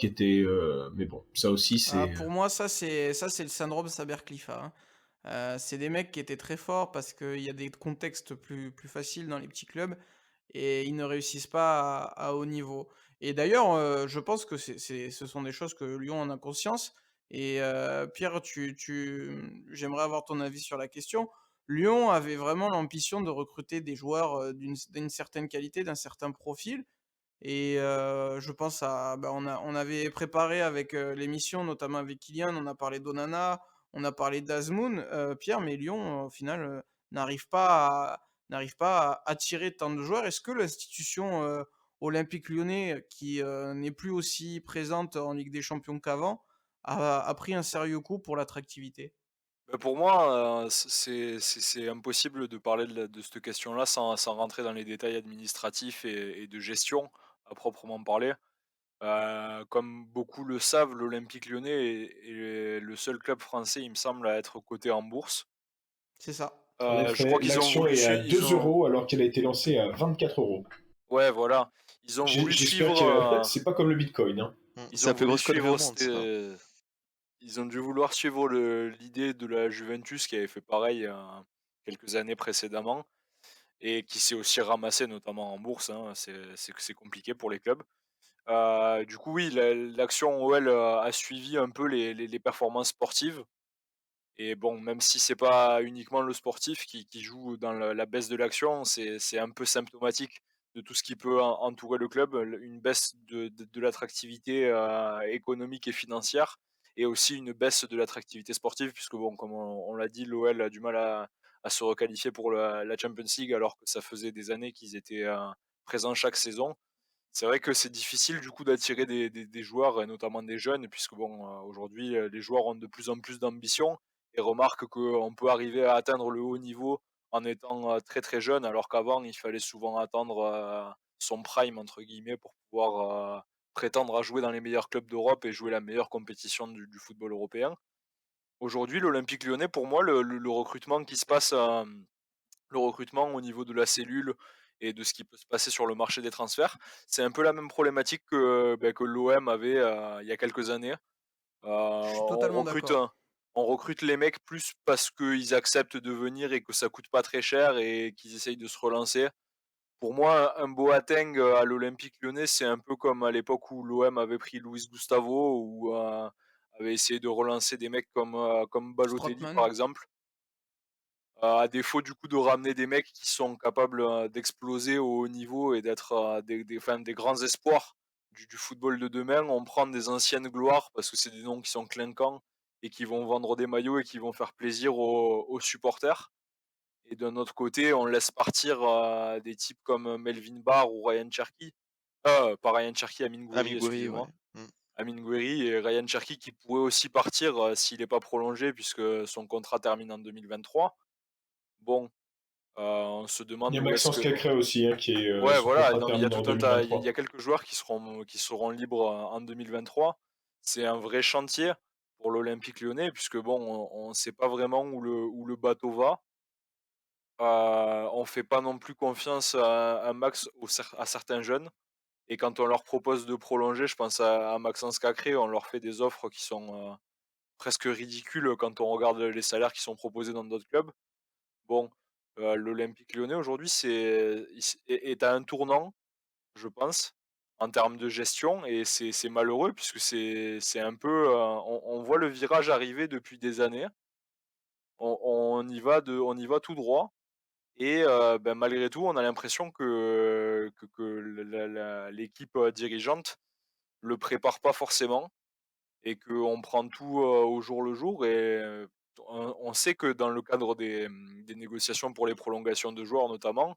mais bon, ça aussi, Ah, c'est. pour moi, ça c'est le syndrome Saber-Klipha, hein. C'est des mecs qui étaient très forts parce qu'il y a des contextes plus faciles dans les petits clubs et ils ne réussissent pas à haut niveau. Et d'ailleurs, je pense que ce sont des choses que Lyon en a conscience. Et Pierre, j'aimerais avoir ton avis sur la question. Lyon avait vraiment l'ambition de recruter des joueurs d'une certaine qualité, d'un certain profil. Et je pense on avait préparé avec l'émission, notamment avec Kylian, on a parlé d'Onana, on a parlé d'Azmoun, Pierre, mais Lyon, au final, n'arrive pas à attirer tant de joueurs. Est-ce que l'institution olympique lyonnais, qui n'est plus aussi présente en Ligue des Champions qu'avant, a pris un sérieux coup pour l'attractivité? Bah, pour moi, c'est impossible de parler de cette question-là sans rentrer dans les détails administratifs et de gestion à proprement parler. Comme beaucoup le savent, l'Olympique Lyonnais est le seul club français, il me semble, à être coté en bourse. C'est ça. En Je crois effet, qu'ils ont l'action voulu est à suivre, 2 euros alors qu'elle a été lancée à 24 euros. ouais, voilà, ils ont voulu J'espère suivre, que c'est pas comme le Bitcoin, hein. ils C'est la ont plus voulu grosse connerie au suivre, monde, ça. ils ont dû vouloir suivre l'idée de la Juventus qui avait fait pareil quelques années précédemment. et qui s'est aussi ramassé notamment en bourse, hein, c'est compliqué pour les clubs. Du coup, oui, l'action OL a suivi un peu les performances sportives et bon, même si c'est pas uniquement le sportif qui joue dans la baisse de l'action, c'est un peu symptomatique de tout ce qui peut entourer le club, une baisse de l'attractivité économique et financière et aussi une baisse de l'attractivité sportive puisque bon, comme on l'a dit, l'OL a du mal à se requalifier pour la Champions League alors que ça faisait des années qu'ils étaient présents chaque saison. C'est vrai que c'est difficile du coup d'attirer des joueurs et notamment des jeunes puisque bon, aujourd'hui, les joueurs ont de plus en plus d'ambition et remarquent qu'on peut arriver à atteindre le haut niveau en étant, très, très jeune alors qu'avant il fallait souvent attendre, son «prime» entre guillemets pour pouvoir, prétendre à jouer dans les meilleurs clubs d'Europe et jouer la meilleure compétition du football européen. Aujourd'hui, l'Olympique Lyonnais pour moi le recrutement qui se passe, le recrutement au niveau de la cellule et de ce qui peut se passer sur le marché des transferts. C'est un peu la même problématique que l'OM avait, il y a quelques années. Je suis On totalement recrute, d'accord. on recrute les mecs plus parce qu'ils acceptent de venir et que ça coûte pas très cher et qu'ils essayent de se relancer. Pour moi, un Boateng, à l'Olympique Lyonnais, c'est un peu comme à l'époque où l'OM avait pris Luis Gustavo ou, avait essayé de relancer des mecs comme Balotelli, par Strootman. exemple. À défaut du coup de ramener des mecs qui sont capables, d'exploser au haut niveau et d'être, des grands espoirs du football de demain, on prend des anciennes gloires parce que c'est des noms qui sont clinquants et qui vont vendre des maillots et qui vont faire plaisir aux supporters et d'un autre côté, on laisse partir, des types comme, Melvin Barr ou Ryan Cherki. Pas Ryan Cherki, Amine Gouiri, Ami Gouiri, ouais. excusez-moi. Amine Gouiri et Ryan Cherki qui pourrait aussi partir, s'il n'est pas prolongé puisque son contrat termine en 2023. Bon, on se Il y demande a où est-ce Maxence que Cacré aussi, hein, ouais, son voilà, contrat non, mais il y a termine en tout un tas il 2023. y a quelques joueurs qui seront libres, en 2023. C'est un vrai chantier pour l'Olympique Lyonnais puisque bon, on sait pas vraiment où le bateau va. On fait pas non plus confiance à max à certains jeunes et quand on leur propose de prolonger, je pense à Maxence Cacré, on leur fait des offres qui sont, presque ridicules quand on regarde les salaires qui sont proposés dans d'autres clubs. Bon, l'Olympique Lyonnais aujourd'hui est à un tournant, je pense, en termes de gestion et c'est malheureux puisque c'est un peu, on voit le virage arriver depuis des années. On y va tout droit et malgré tout, on a l'impression que l'équipe, dirigeante le prépare pas forcément et qu'on prend tout, au jour le jour et on sait que dans le cadre des négociations pour les prolongations de joueurs notamment,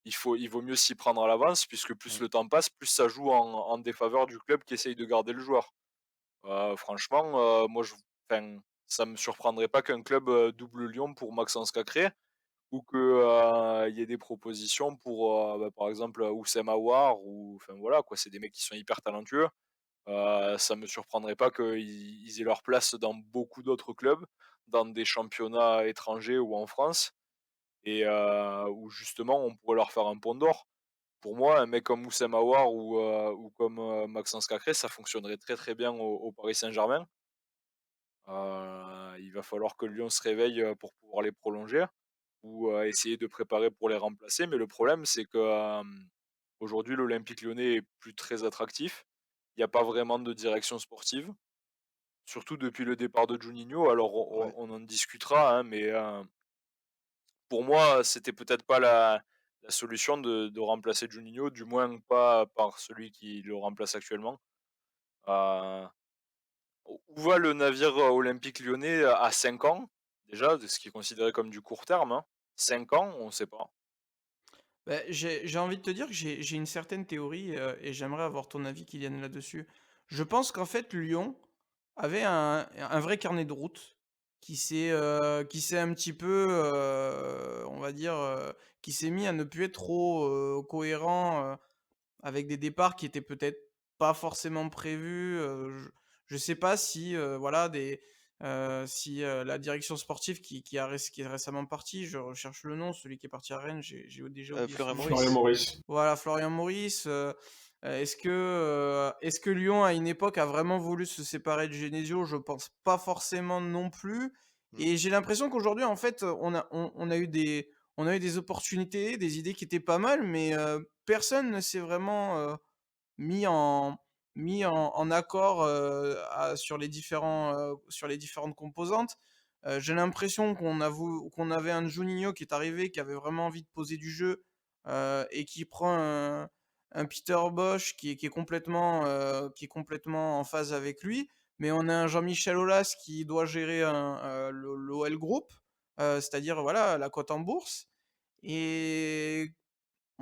il vaut mieux s'y prendre à l'avance puisque plus Mmh. le temps passe, plus ça joue en défaveur du club qui essaye de garder le joueur. Franchement, moi enfin, ça me surprendrait pas qu'un club, double Lyon pour Maxence Cacré ou que, il y ait des propositions pour, par exemple, Houssem Aouar ou enfin voilà quoi, c'est des mecs qui sont hyper talentueux. Ça me surprendrait pas qu'ils aient leur place dans beaucoup d'autres clubs, dans des championnats étrangers ou en France et où justement on pourrait leur faire un pont d'or. Pour moi, un mec comme Houssem Aouar ou comme, Maxence Cacré, ça fonctionnerait très, très bien au Paris Saint-Germain. Il va falloir que Lyon se réveille, pour pouvoir les prolonger ou, essayer de préparer pour les remplacer. Mais le problème, c'est que, aujourd'hui, l'Olympique Lyonnais est plus très attractif. Il y a pas vraiment de direction sportive, surtout depuis le départ de Juninho. Alors Ouais. on en discutera, hein, mais, pour moi, c'était peut-être pas la solution de remplacer Juninho, du moins pas par celui qui le remplace actuellement. Heu, où va le navire, olympique lyonnais à 5 ans? Déjà, de ce qui est considéré comme du court terme, hein. 5 ans, on ne sait pas. Beh, j'ai envie de te dire que j'ai une certaine théorie, et j'aimerais avoir ton avis, Kylian, là-dessus. Je pense qu'en fait, Lyon avait un vrai carnet de route qui s'est un petit peu, on va dire, qui s'est mis à ne plus être trop, cohérent, avec des départs qui étaient peut-être pas forcément prévus, je sais pas si, voilà si, la direction sportive qui est récemment partie, je recherche le nom, celui qui est parti à Rennes, j'ai déjà oublié Florian son nom. Florian Maurice. Maurice. Voilà, Florian Maurice, est-ce que Lyon, à une époque, a vraiment voulu se séparer de Genesio? Je pense pas forcément non plus Mmh. et j'ai l'impression qu'aujourd'hui, en fait, on a eu on a eu des opportunités, des idées qui étaient pas mal, mais personne ne s'est vraiment, mis en mis en accord, sur les différentes composantes. J'ai l'impression qu'on avait un Juninho qui est arrivé, qui avait vraiment envie de poser du jeu, et qui prend un Peter Bosz qui est complètement en phase avec lui. Mais on a un Jean-Michel Aulas qui doit gérer l'OL Group, c'est-à-dire, voilà, la cote en bourse, et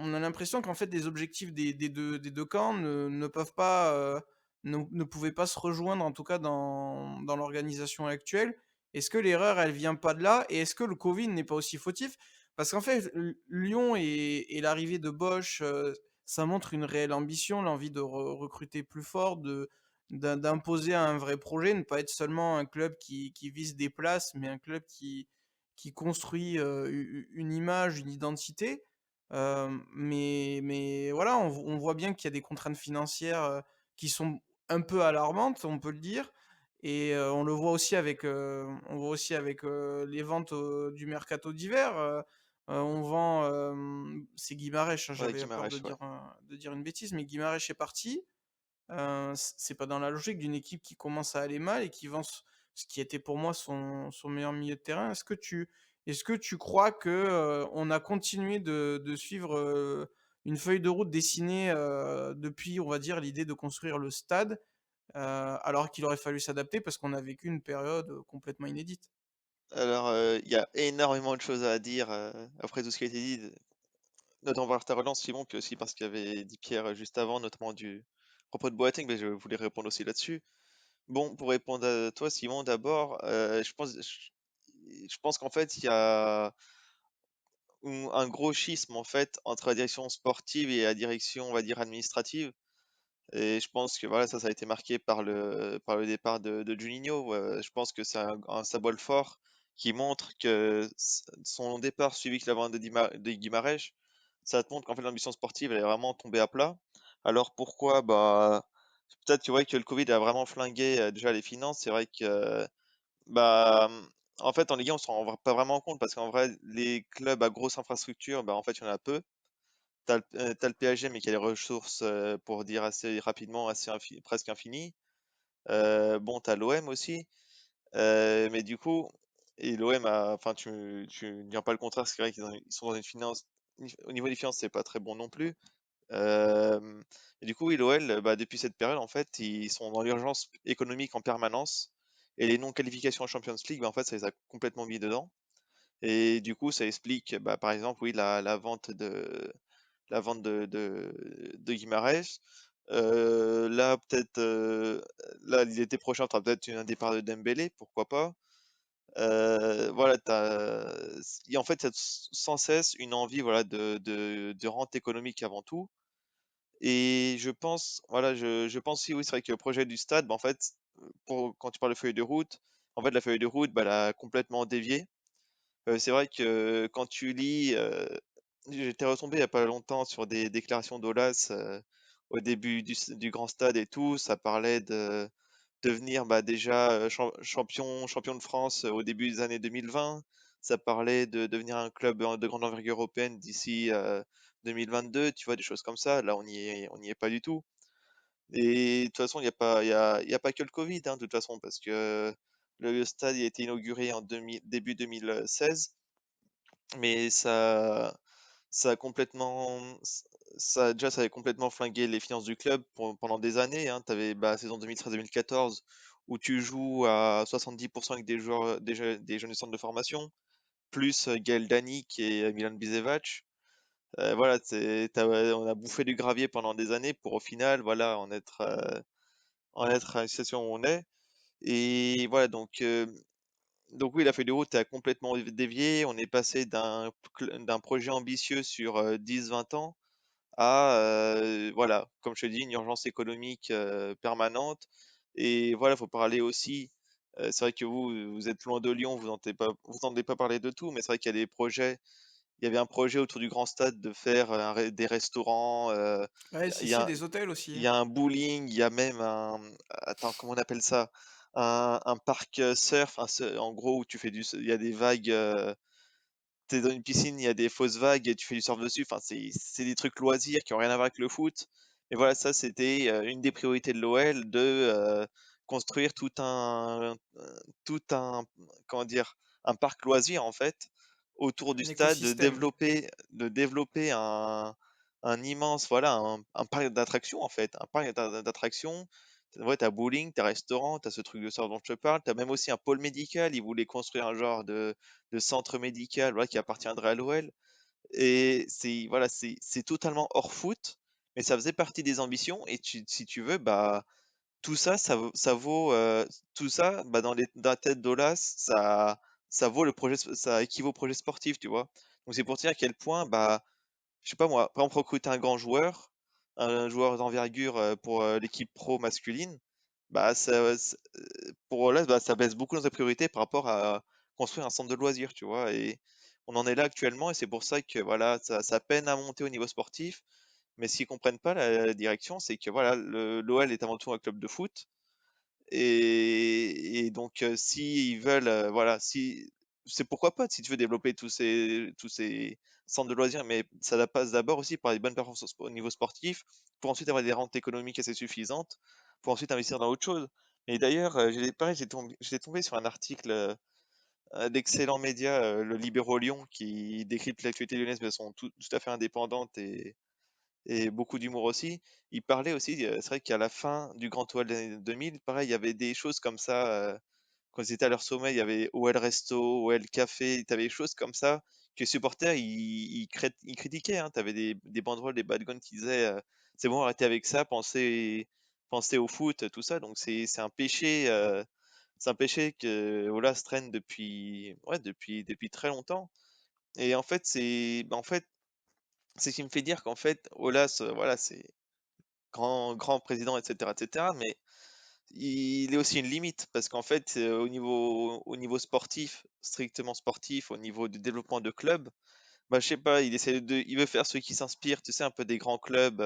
on a l'impression qu'en fait des objectifs des deux camps ne peuvent pas, ne pouvaient pas se rejoindre, en tout cas dans l'organisation actuelle. Est-ce que l'erreur, elle vient pas de là? Et est-ce que le Covid n'est pas aussi fautif? Parce qu'en fait, Lyon et l'arrivée de Bosch, ça montre une réelle ambition, l'envie de recruter plus fort, d'imposer un vrai projet, ne pas être seulement un club qui vise des places, mais un club qui construit, une image, une identité. Mais voilà, on voit bien qu'il y a des contraintes financières, qui sont un peu alarmantes, on peut le dire, et on voit aussi avec, les ventes, du mercato d'hiver, on vend, c'est Guimarães, hein, Ouais, j'avais peur Guimarães, ouais. de dire une bêtise, mais Guimarães est parti. C'est pas dans la logique d'une équipe qui commence à aller mal et qui vend ce qui était pour moi son meilleur milieu de terrain. Est-ce que tu crois que, on a continué de suivre, une feuille de route dessinée, depuis, on va dire, l'idée de construire le stade, alors qu'il aurait fallu s'adapter parce qu'on a vécu une période, complètement inédite? Alors, il y a énormément de choses à dire après tout ce qui a été dit, notamment par ta relance, Simon, puis aussi parce qu'il y avait dit Pierre juste avant, notamment du propos de Boateng, mais je voulais répondre aussi là-dessus. Bon, pour répondre à toi, Simon, d'abord, je pense qu'en fait, il y a un gros schisme en fait entre la direction sportive et la direction, on va dire, administrative. Et je pense que voilà, ça a été marqué par le départ de Juninho. Je pense que c'est un symbole fort qui montre que son départ suivi que la vente de Guimarães, ça te montre qu'en fait l'ambition sportive elle est vraiment tombée à plat. Alors pourquoi? Bah peut-être que ouais, que le Covid a vraiment flingué déjà les finances. C'est vrai que bah en fait en Ligue 1 on s'en rend pas vraiment compte parce qu'en vrai les clubs à grosse infrastructure, bah en fait il y en a peu. T'as le PSG, mais qui a les ressources, pour dire assez rapidement, presque infinies. Bon, t'as l'OM aussi, mais du coup et l'OM enfin, tu ne diras pas le contraire, c'est vrai ils sont dans une finance au niveau des finances, c'est pas très bon non plus. Hem et du coup, oui, l'OL, bah, depuis cette période, en fait, ils sont dans l'urgence économique en permanence et les non-qualifications en Champions League, bah, en fait, ça les a complètement mis dedans et du coup, ça explique, bah, par exemple, oui, la vente de Guimarães. Là, peut-être, là, l'été prochain, tu auras peut-être un départ de Dembélé, pourquoi pas. Voilà, en fait, il y a sans cesse une envie voilà, de rente économique avant tout. Et je pense, voilà, je pense aussi, oui, c'est vrai que le projet du stade, bah, en fait, quand tu parles de feuille de route, en fait, la feuille de route, bah, elle a complètement dévié. C'est vrai que quand tu lis, j'étais retombé il y a pas longtemps sur des déclarations d'Aulas, au début du grand stade et tout. Ça parlait de devenir, bah, déjà, champion de France au début des années 2020. Ça parlait de devenir un club, de grande envergure européenne d'ici, 2022, tu vois? Des choses comme ça. Là, on y est pas du tout et de toute façon, il y a pas que le covid, hein, de toute façon, parce que le stade, il a été inauguré en début 2016. Mais ça a complètement ça avait complètement flingué les finances du club pendant des années, hein. Tu avais, bah, la saison 2013-2014 où tu joues à 70 avec des joueurs, des jeunes du centre de formation, plus, Gaël Danic et Milan Bisevac. Voilà, on a bouffé du gravier pendant des années pour au final, voilà, en être à la situation où on est et voilà donc oui, la feuille de route a complètement dévié. On est passé d'un projet ambitieux sur 10-20 ans à, voilà, comme je te dis, une urgence économique permanente. Et voilà, il faut parler aussi. C'est vrai que vous êtes loin de Lyon, vous n'entendez pas parler de tout, mais c'est vrai qu'il y a des projets. Il y avait un projet autour du grand stade de faire des restaurants. Ouais, Il si, y si, a, des hôtels aussi, il y hein. a un bowling, il y a même attends, comment on appelle ça? Un parc surf, en gros, où tu fais il y a des vagues, t'es dans une piscine, il y a des fausses vagues et tu fais du surf dessus. Enfin, c'est des trucs loisirs qui ont rien à voir avec le foot. Mais voilà, ça, c'était une des priorités de l'OL de construire tout un, comment dire, un parc loisir en fait autour du Un stade, écosystème. de développer un immense, voilà, un parc d'attractions en fait, un parc d'attractions. Ouais, t'as bowling, t'as restaurant, t'as ce truc de surf dont je te parle, t'as même aussi un pôle médical. Ils voulaient construire un genre de centre médical, voilà, qui appartiendrait à l'OL. Et voilà, c'est totalement hors foot, mais ça faisait partie des ambitions. Et si tu veux, bah, tout ça, ça vaut, tout ça, bah, dans la tête d'Olas, ça vaut ça équivaut au projet sportif, tu vois. Donc c'est pour te dire à quel point, bah, je sais pas moi, par exemple, recruter un joueur d'envergure pour l'équipe pro masculine, bah, pour Olas, bah, ça baisse beaucoup dans sa priorité par rapport à construire un centre de loisirs, tu vois. Et on en est là actuellement, et c'est pour ça que voilà, ça peine à monter au niveau sportif. Mais s'ils comprennent pas la direction, c'est que voilà, l'OL est avant tout un club de foot. Et donc, s'ils veulent, voilà, si c'est pourquoi pas, si tu veux développer tous ces centres de loisirs, mais ça passe d'abord aussi par des bonnes performances au niveau sportif, pour ensuite avoir des rentes économiques assez suffisantes, pour ensuite investir dans autre chose. Et d'ailleurs, pareil, j'étais tombé sur un article d'excellents médias, le Libéro Lyon, qui décrypte l'actualité lyonnaise de façon tout à fait indépendante et beaucoup d'humour aussi. Il parlait aussi, c'est vrai qu'à la fin du Grand OL des années 2000, pareil, il y avait des choses comme ça, quand ils étaient à leur sommet, il y avait OL Resto, OL Café, tu avais des choses comme ça que les supporters, ils critiquaient, hein. Tu avais des banderoles, des bad guns qui disaient c'est bon, arrêtez avec ça, pensez au foot, tout ça. Donc c'est un péché que Olas traîne depuis très longtemps. Et en fait, c'est ce qui me fait dire qu'en fait, Olas, voilà, c'est grand président, etc., etc. Mais il est aussi une limite parce qu'en fait, au niveau sportif, strictement sportif, au niveau du développement de club, bah, je sais pas, il veut faire ceux qui s'inspirent, tu sais, un peu des Comme grands la clubs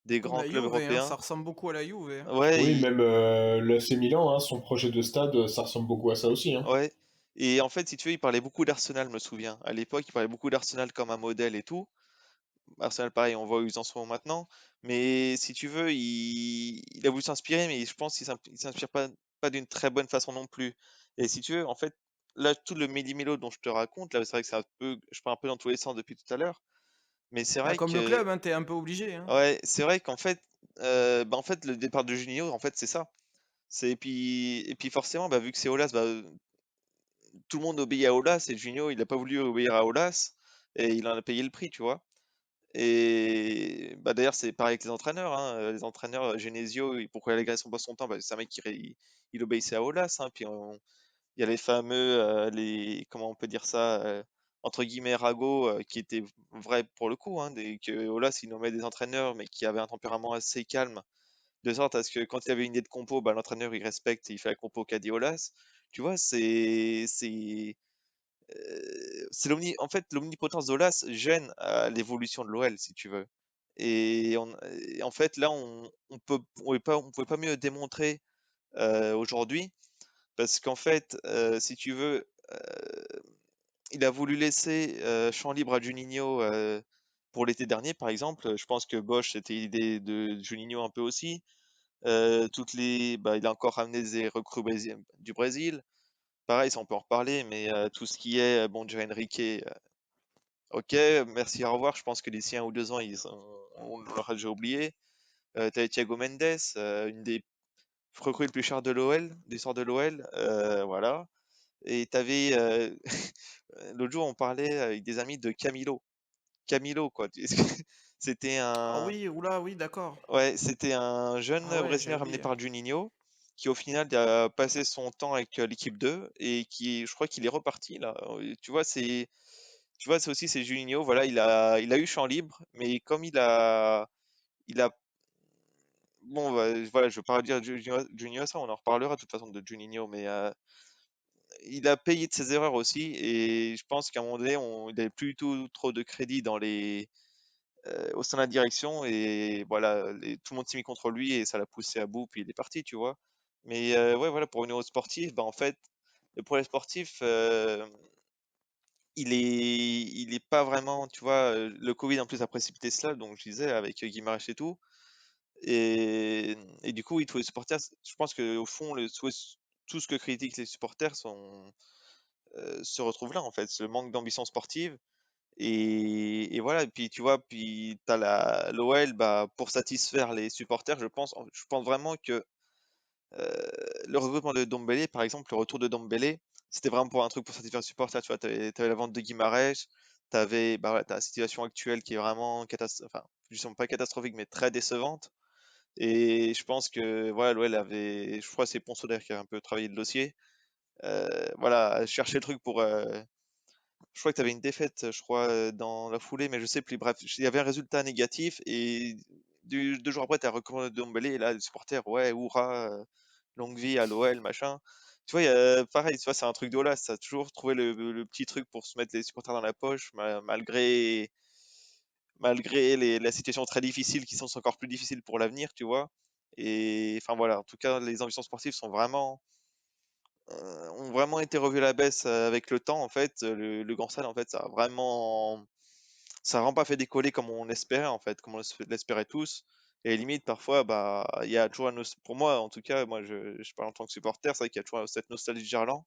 Juve, hein, ça européens. ressemble beaucoup à la Juve, hein. Ouais, Oui, même l'AC Milan, hein, son projet de stade, ça ressemble beaucoup à ça aussi, hein. ouais. Et en fait, si tu veux, il parlait beaucoup d'Arsenal, je me souviens. À l'époque, il parlait beaucoup d'Arsenal comme un modèle et tout. Arsenal, pareil, on voit où ils en sont maintenant. Mais si tu veux, il a voulu s'inspirer, mais je pense qu'il s'inspire pas d'une très bonne façon non plus. Et si tu veux, en fait, là, tout le méli-mélo dont je te raconte, là, c'est vrai que je pars un peu dans tous les sens depuis tout à l'heure. Mais c'est Bah, vrai comme le que, club, hein, tu un peu obligé, hein. ouais, c'est vrai qu'en fait, bah, en fait, le départ de Juninho, en fait, c'est ça. Et puis forcément, bah, vu que c'est Aulas, bah, tout le monde obéit à Aulas, et Juninho, il n'a pas voulu obéir à Aulas, et il en a payé le prix, tu vois. Et bah, d'ailleurs, c'est pareil avec les entraîneurs, hein. Les entraîneurs, Genesio, pourquoi il a son pas son temps? Bah, c'est un mec il obéissait à Aulas, hein. Puis il y a les fameux, comment on peut dire ça, entre guillemets, ragots, qui étaient vrais pour le coup, hein, que Aulas, il nommait des entraîneurs, mais qui avaient un tempérament assez calme, de sorte à ce que quand il y avait une idée de compo, bah, l'entraîneur, il respecte et il fait la compo qu'a dit Aulas. Tu vois, en fait, l'omnipotence d'Olas gêne à l'évolution de l'OL, si tu veux. Et en fait, là, on pouvait pas mieux démontrer aujourd'hui, parce qu'en fait, si tu veux, il a voulu laisser champ libre à Juninho pour l'été dernier, par exemple. Je pense que Bosch, c'était l'idée de Juninho un peu aussi. Il a encore ramené des recrues du Brésil. Pareil, ça on peut en reparler, mais tout ce qui est bon, Joe Henrique, ok, merci, au revoir. Je pense que d'ici 1 ou 2 ans, on l'aura déjà oublié. T'avais Thiago Mendes, une des recrues les plus chères de l'OL, des sorts de l'OL, voilà. Et t'avais, l'autre jour, on parlait avec des amis de Camilo. Camilo, quoi. C'était Ah un, oui, ouh oui, d'accord. ouais, c'était un jeune Ah ouais, j'avais Brésilien ramené oublié. par Juninho, qui au final a passé son temps avec l'équipe 2 et je crois qu'il est reparti là. Tu vois, c'est aussi c'est Juninho, voilà, il a eu champ libre, mais comme il a, bon, bah, voilà, je veux pas dire Juninho ça, on en reparlera de toute façon de Juninho, mais il a payé de ses erreurs aussi, et je pense qu'à un moment donné, il n'avait plus du tout trop de crédit au sein de la direction, et voilà, tout le monde s'est mis contre lui et ça l'a poussé à bout, puis il est parti, tu vois. Mais ouais, voilà, pour une au sportif, bah, en fait, pour les sportifs, il est pas vraiment, tu vois, le Covid en plus a précipité cela, donc je disais avec Guimarães et tout. Et du coup, oui, tous les supporters, je pense qu'au fond, tout ce que critiquent les supporters se retrouve là en fait, ce manque d'ambition sportive. Et voilà, et puis tu vois, puis t'as l'OL, bah, pour satisfaire les supporters, je pense vraiment que le recrutement de Dombélé, par exemple, le retour de Dombélé, c'était vraiment pour un truc pour satisfaire les supporters. Tu vois, t'avais la vente de Guimarães, bah, voilà, t'as la situation actuelle qui est vraiment enfin, justement pas catastrophique, mais très décevante. Et je pense que voilà, l'OL avait, je crois que c'est Ponceau d'ailleurs qui a un peu travaillé le dossier. Voilà, chercher le truc pour. Je crois que tu avais une défaite, je crois, dans la foulée, mais je sais plus. Bref, il y avait un résultat négatif et 2 jours après, tu as recommandé Dombélé et là, les supporters, ouais, hurrah, longue vie à l'OL, machin. Tu vois, pareil, tu vois, c'est un truc d'Olas. Ça a toujours trouvé le petit truc pour se mettre les supporters dans la poche, malgré la situation très difficile qui sont encore plus difficiles pour l'avenir, tu vois. Et enfin voilà, en tout cas, les ambitions sportives ont vraiment été revues à la baisse avec le temps. En fait, le Grand Stade, en fait, ça a vraiment pas fait décoller comme on l'espérait, en fait, comme on l'espérait tous. Et limite, parfois, bah, il y a toujours pour moi, en tout cas, moi, je parle en tant que supporter, c'est vrai qu'il y a toujours cette nostalgie de Gerland.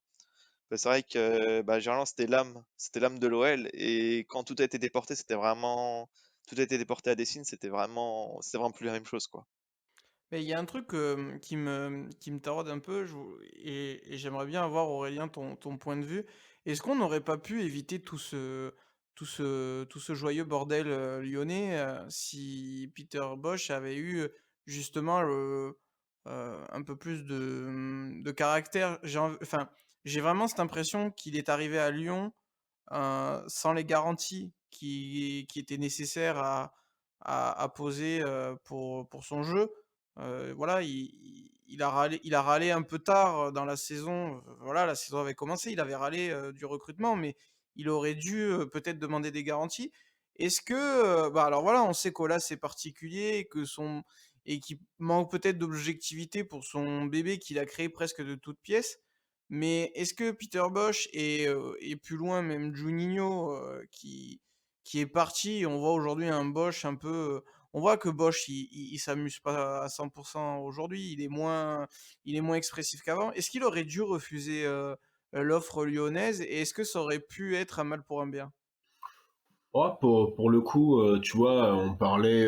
Bah, c'est vrai que bah, Gerland, c'était l'âme de l'OL. Et quand tout a été déporté, tout a été déporté à Dessine, c'était vraiment plus la même chose, quoi. Mais il y a un truc, qui me taraude un peu, et j'aimerais bien avoir, Aurélien, ton point de vue. Est-ce qu'on n'aurait pas pu éviter tout ce joyeux bordel, lyonnais, si Peter Bosz avait eu, justement un peu plus de caractère? J'ai vraiment cette impression qu'il est arrivé à Lyon, sans les garanties qui étaient nécessaires à poser, pour son jeu. Voilà, il a râlé un peu tard, dans la saison, voilà, la saison avait commencé, il avait râlé, du recrutement, mais il aurait dû, peut-être demander des garanties. Est-ce que, bah, alors voilà, on sait qu'Olas c'est particulier et qu'il manque peut-être d'objectivité pour son bébé qu'il a créé presque de toutes pièces, mais est-ce que Peter Bosz et plus loin même Juninho, qui est parti, et on voit aujourd'hui un Bosz un peu, on voit que Bosz il s'amuse pas à 100 aujourd'hui, il est moins expressif qu'avant. Est-ce qu'il aurait dû refuser, l'offre lyonnaise, et est-ce que ça aurait pu être un mal pour un bien? Oh, pour le coup, tu vois, on parlait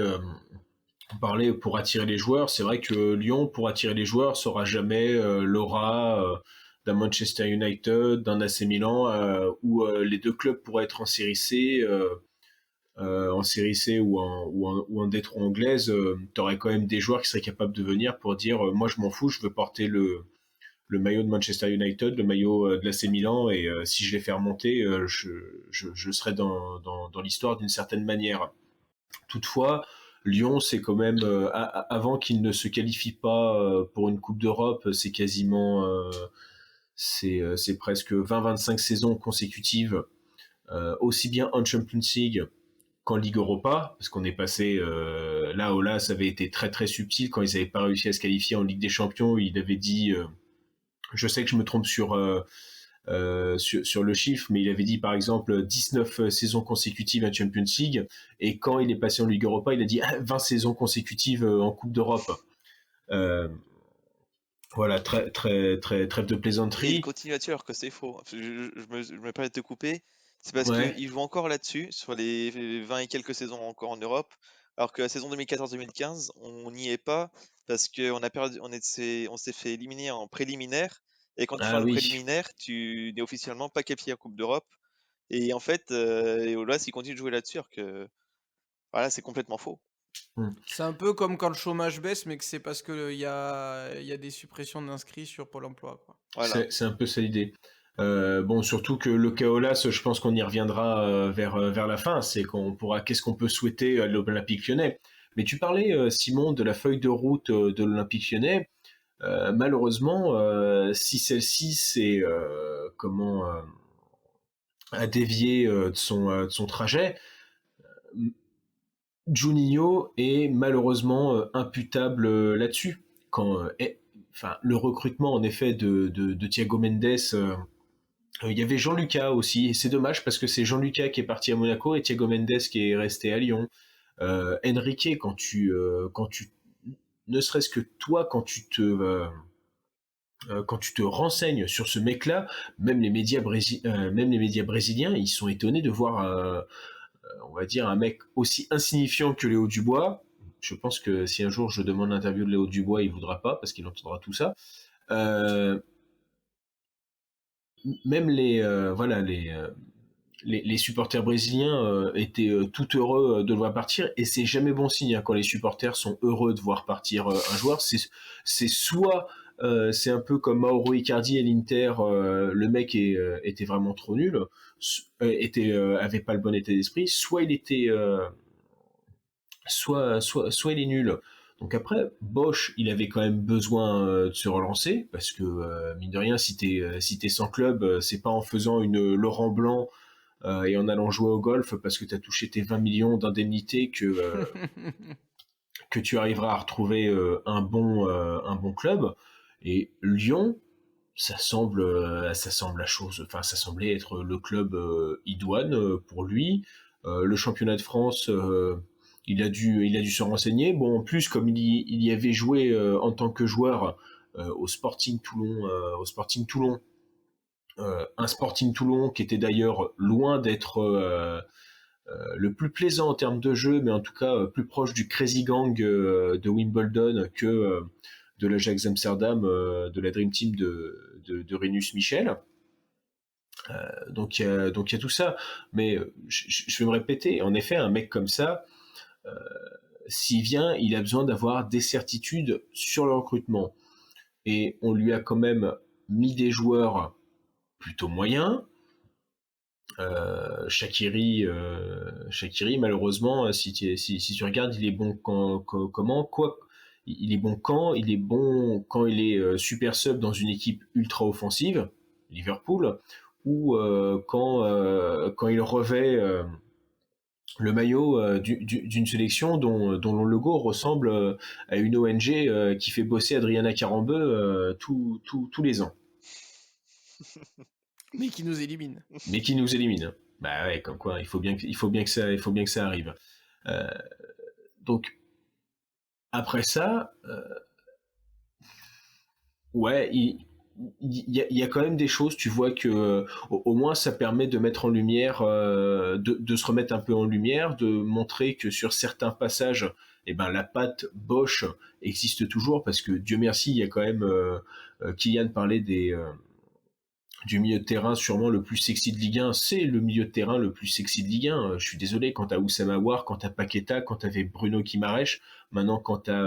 pour attirer les joueurs. C'est vrai que Lyon, pour attirer les joueurs, sera jamais l'aura d'un Manchester United, d'un AC Milan, où les deux clubs pourraient être en série C ou en D3 anglaise. Tu aurais quand même des joueurs qui seraient capables de venir pour dire moi je m'en fous, je veux porter le maillot de Manchester United, le maillot de l'AC Milan, et si je les fais remonter, je serai dans l'histoire d'une certaine manière. Toutefois, Lyon, c'est quand même, avant qu'il ne se qualifie pas pour une Coupe d'Europe, c'est presque 20-25 saisons consécutives, aussi bien en Champions League qu'en Ligue Europa, parce qu'on est passé là où là, ça avait été très très subtil quand ils n'avaient pas réussi à se qualifier en Ligue des Champions. Il avait dit, je sais que je me trompe sur le chiffre, mais il avait dit par exemple 19 saisons consécutives en Champions League, et quand il est passé en Ligue Europa, il a dit 20 saisons consécutives en Coupe d'Europe. Euh, voilà, très, très, très, trêve de Et il plaisanterie. continue là-dessus alors que c'est faux. Je me permets de te couper. C'est parce Ouais. qu'il joue encore là-dessus, sur les 20 et quelques saisons encore en Europe, alors que la saison 2014-2015, on n'y est pas, parce qu'on a perdu, on s'est fait éliminer en préliminaire, et quand tu Ah changes de oui. préliminaire, tu n'es officiellement pas qualifié en Coupe d'Europe. Et en fait, Aulas, il continue de jouer là-dessus, alors que voilà, c'est complètement faux. Hmm. C'est un peu comme quand le chômage baisse, mais que c'est parce qu'il y a des suppressions d'inscrits sur Pôle emploi, quoi. Voilà. C'est un peu ça l'idée. Bon, surtout que le Kaolas, je pense qu'on y reviendra vers la fin. C'est qu'est-ce qu'on peut souhaiter à l'Olympique Lyonnais. Mais tu parlais, Simon, de la feuille de route de l'Olympique Lyonnais. Malheureusement, si celle-ci a dévié de son trajet, Juninho est malheureusement imputable là-dessus. Enfin, le recrutement en effet de Thiago Mendes Il y avait Jean-Lucas aussi, et c'est dommage parce que c'est Jean-Lucas qui est parti à Monaco et Thiago Mendes qui est resté à Lyon. Enrique, quand tu, ne serait-ce que toi, quand tu te renseignes sur ce mec-là, même les médias brésiliens, ils sont étonnés de voir, on va dire, un mec aussi insignifiant que Léo Dubois. Je pense que si un jour je demande l'interview de Léo Dubois, il voudra pas parce qu'il entendra tout ça. Euh, Même les supporters brésiliens étaient tout heureux de le voir partir, et c'est jamais bon signe hein, quand les supporters sont heureux de voir partir un joueur. C'est soit c'est un peu comme Mauro Icardi à l'Inter, le mec était vraiment trop nul, avait pas le bon état d'esprit, soit il était soit il est nul. Donc après, Bosch, il avait quand même besoin de se relancer, parce que, mine de rien, si t'es sans club, c'est pas en faisant une Laurent Blanc et en allant jouer au golf parce que t'as touché tes 20 millions d'indemnités que tu arriveras à retrouver un bon club. Et Lyon, ça semble la chose, enfin, ça semblait être le club idoine pour lui. Le championnat de France, il a dû se renseigner. Bon, en plus, comme il y avait joué en tant que joueur au Sporting Toulon, un Sporting Toulon qui était d'ailleurs loin d'être le plus plaisant en termes de jeu, mais en tout cas plus proche du Crazy Gang de Wimbledon que de l'Ajax Amsterdam, de la Dream Team de Renus Michel. Donc il y a tout ça. Mais je vais me répéter, en effet, un mec comme ça, s'il vient, il a besoin d'avoir des certitudes sur le recrutement. Et on lui a quand même mis des joueurs plutôt moyens. Shaqiri, malheureusement, si tu regardes, il est bon comment quoi. Il est bon quand il est super sub dans une équipe ultra offensive, Liverpool, ou quand il revêt le maillot d'une sélection dont le logo ressemble à une ONG qui fait bosser Adriana Carambeu tous les ans. Mais qui nous élimine. Mais qui nous élimine. Bah ouais, comme quoi, il faut bien que ça arrive. Euh, donc après ça, ouais, il y a quand même des choses. Tu vois que au moins ça permet de mettre en lumière, de se remettre un peu en lumière, de montrer que sur certains passages, eh ben la patte Bosch existe toujours parce que Dieu merci, il y a quand même Kylian parlait du milieu de terrain sûrement le plus sexy de Ligue 1, c'est le milieu de terrain le plus sexy de Ligue 1. Je suis désolé, quand t'as Oussama Aouar, quand t'as Paqueta, quand t'avais Bruno Guimaraes, maintenant quand t'as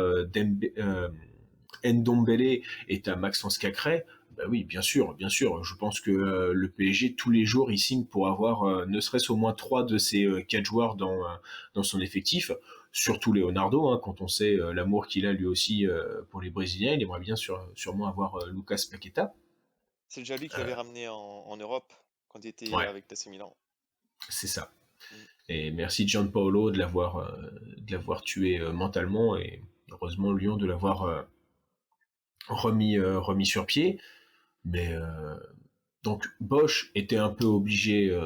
Ndombele et t'as Maxence Cacré, bah oui, bien sûr, je pense que le PSG, tous les jours, il signe pour avoir ne serait-ce au moins 3 de ces 4 joueurs dans son effectif, surtout Leonardo, hein, quand on sait l'amour qu'il a lui aussi pour les Brésiliens, il aimerait bien sûrement avoir Lucas Paqueta. C'est déjà lui qui l'avait ramené en Europe quand il était Ouais, avec l'AC Milan. c'est ça. Mm. Et merci Gianpaolo de l'avoir tué mentalement, et heureusement Lyon de l'avoir remis sur pied. Mais donc Bosch était un peu obligé,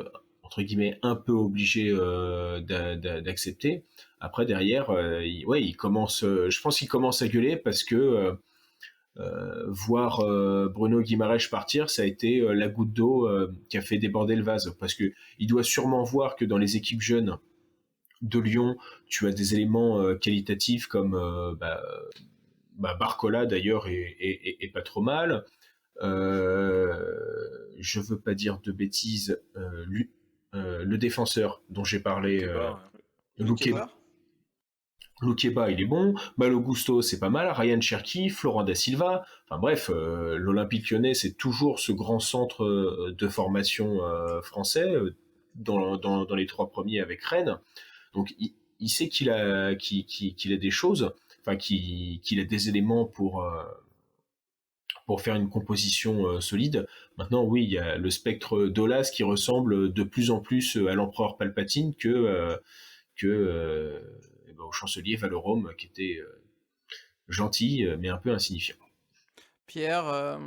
entre guillemets, un peu obligé d'accepter. Après derrière, il commence, je pense qu'il commence à gueuler parce que voir Bruno Guimaraes partir, ça a été la goutte d'eau qui a fait déborder le vase. Parce que il doit sûrement voir que dans les équipes jeunes de Lyon, tu as des éléments qualitatifs comme Barcola d'ailleurs est pas trop mal. Je veux pas dire de bêtises. Le défenseur dont j'ai parlé, Loukeba. Loukeba, il est bon. Malo Gusto, c'est pas mal. Ryan Cherki, Florent da Silva. Enfin bref, l'Olympique Lyonnais, c'est toujours ce grand centre de formation français dans les 3 premiers avec Rennes. Donc il sait qu'il a des choses, enfin qu'il a des éléments pour faire une composition solide. Maintenant, oui, il y a le spectre d'Olas qui ressemble de plus en plus à l'empereur Palpatine que au chancelier Valorum, qui était gentil mais un peu insignifiant. Pierre,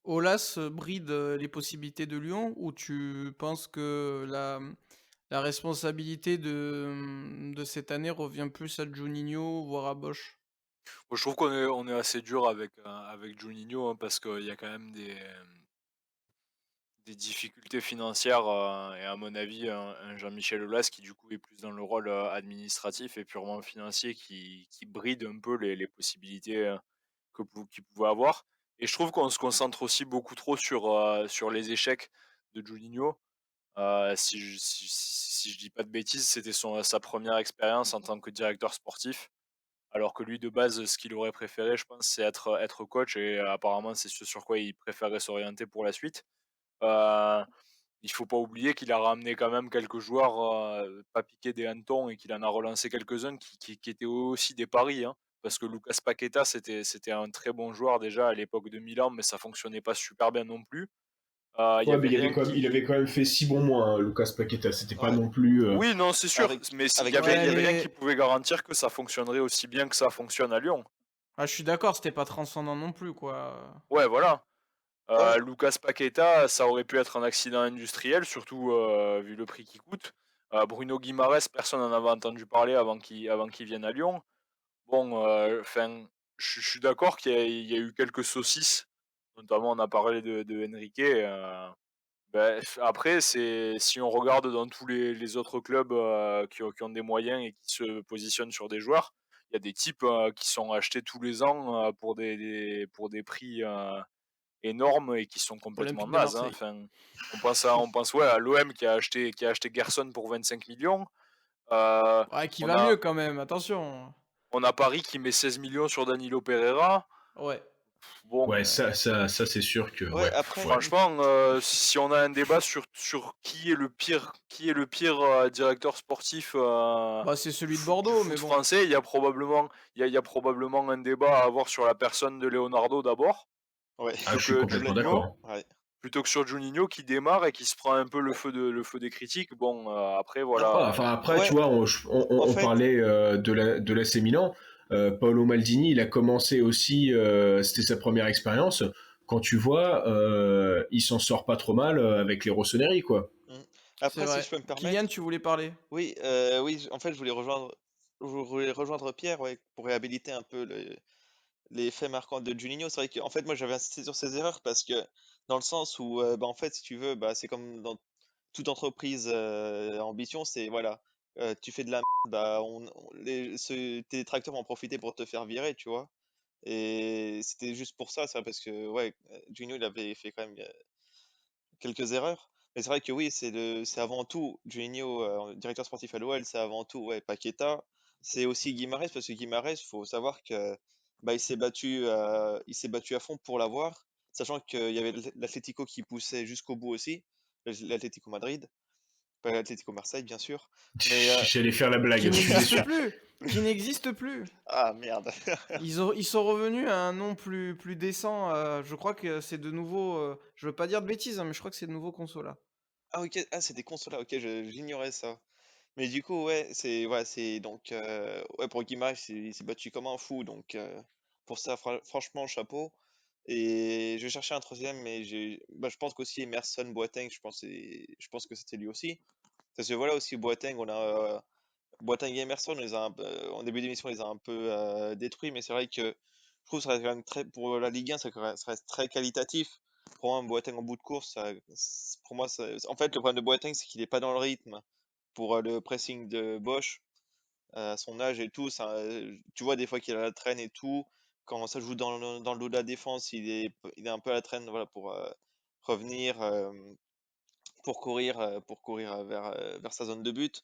Aulas bride, les possibilités de Lyon ou tu penses que la responsabilité de cette année revient plus à Juninho, voire à Bosch? Moi, je trouve qu'on est assez dur avec Juninho, hein, parce qu'il y a quand même des difficultés financières, et à mon avis, un Jean-Michel Aulas qui, du coup, est plus dans le rôle, administratif et purement financier qui bride un peu les possibilités, qu'il pouvait avoir et je trouve qu'on se concentre aussi beaucoup trop sur les échecs de Juninho. Si je dis pas de bêtises, c'était sa première expérience en tant que directeur sportif, alors que lui, de base, ce qu'il aurait préféré, je pense, c'est être coach et apparemment, c'est ce sur quoi il préférait s'orienter pour la suite. Heu, il faut pas oublier qu'il a ramené quand même quelques joueurs, pas piqués des hannetons et qu'il en a relancé quelques-uns qui étaient aussi des paris, hein. Parce que Lucas Paqueta, c'était un très bon joueur déjà à l'époque de Milan, mais ça fonctionnait pas super bien non plus. Il y Ouais, mais avait rien il qui avait quand même fait 6 bons mois, hein, Lucas Paqueta. C'était pas Ouais. non plus. Oui, non, c'est sûr, Avec, mais il y avec avait il Ouais, y Juninho. avait rien qui mais pouvait garantir que ça fonctionnerait aussi bien que ça fonctionne à Lyon. je suis d'accord, c'était pas transcendant non plus, quoi. Ouais, voilà. Ouais, Lucas Paqueta, ça aurait pu être un accident industriel, surtout, vu le prix qu'il coûte. Bruno Guimaraes, personne n'en avait entendu parler avant qu'il vienne à Lyon. Bon, enfin, je suis d'accord qu'il y a eu quelques saucisses, notamment on a parlé de Enrique, après si on regarde dans tous les autres clubs, qui ont des moyens et qui se positionnent sur des joueurs, il y a des types, qui sont achetés tous les ans, pour des prix, énormes et qui sont complètement Olympique de nazes, hein. Marseille. Enfin, on pense ouais, à l'OM qui a acheté Gerson pour 25 millions. Heu, Ouais, qui on va mieux a quand même, attention. on a Paris qui met 16 millions sur Danilo Pereira. Ouais. Bon, Ouais, ça c'est sûr que. ouais, Ouais, après, ouais. franchement, si on a un débat sur qui est le pire, directeur sportif, Bah, c'est celui de du Bordeaux, mais foot bon. français, il y a probablement un débat à avoir sur la personne de Leonardo d'abord, ouais, Ah, plutôt je suis que je l'ai- complètement Juninho. d'accord. ouais. Plutôt que sur Juninho qui démarre et qui se prend un peu le feu des critiques. Bon, après Non, Ouais, voilà, enfin après, tu ouais, vois, en on fait, parlait de l'AC Milan. Paolo Maldini, il a commencé aussi, c'était sa première expérience. Quand tu vois, il s'en sort pas trop mal avec les Rossoneri, quoi. mm. C'est Après, si je vrai. peux me Kylian, permettre, tu voulais parler? oui, oui, en fait, je voulais rejoindre Pierre, ouais, pour réhabiliter un peu les faits marquants de Juninho. C'est vrai qu'en fait, moi, j'avais insisté sur ses erreurs parce que, dans le sens où, bah, en fait, si tu veux, bah, c'est comme dans toute entreprise à ambition, c'est voilà, tu fais de la merde, bah, tes détracteurs vont en profiter pour te faire virer, tu vois. Et c'était juste pour ça, parce que, ouais, Juninho, il avait fait quand même quelques erreurs. Mais c'est vrai que oui, c'est avant tout Juninho, directeur sportif à l'OL, c'est avant tout, ouais, Paqueta. C'est aussi Guimarães, parce que Guimarães, faut savoir que bah, il s'est battu à fond pour l'avoir, sachant qu'il y avait l'Atlético qui poussait jusqu'au bout aussi, l'Atlético Madrid, pas l'Atlético Marseille, bien sûr. Mais J'allais faire la blague, Qui je suis n'existe déçu. plus! Qui n'existe plus! ah merde. Ils sont revenus à un nom plus décent, je crois que c'est de nouveau, je veux pas dire de bêtises, hein, mais je crois que c'est de nouveau Consola. Ah ok, ah c'était Consola, ok, j'ignorais ça. Mais du coup, ouais, c'est donc ouais, pour Guimaraes, il s'est battu comme un fou, donc pour ça, franchement, chapeau. Et je cherchais un troisième, mais bah, je pense qu'aussi Emerson Boateng, je pense que c'était lui aussi. Parce que voilà aussi Boateng, Boateng et Emerson, en début d'émission, on les a un peu détruits, mais c'est vrai que je trouve que ça reste quand même pour la Ligue 1, ça reste très qualitatif. Pour moi, un Boateng en bout de course, pour moi, en fait, le problème de Boateng, c'est qu'il n'est pas dans le rythme pour le pressing de Bosch, à son âge et tout. Ça, tu vois des fois qu'il a la traîne et tout. Quand ça joue dans le dos de la défense, il est un peu à la traîne, voilà, pour revenir, pour courir vers sa zone de but.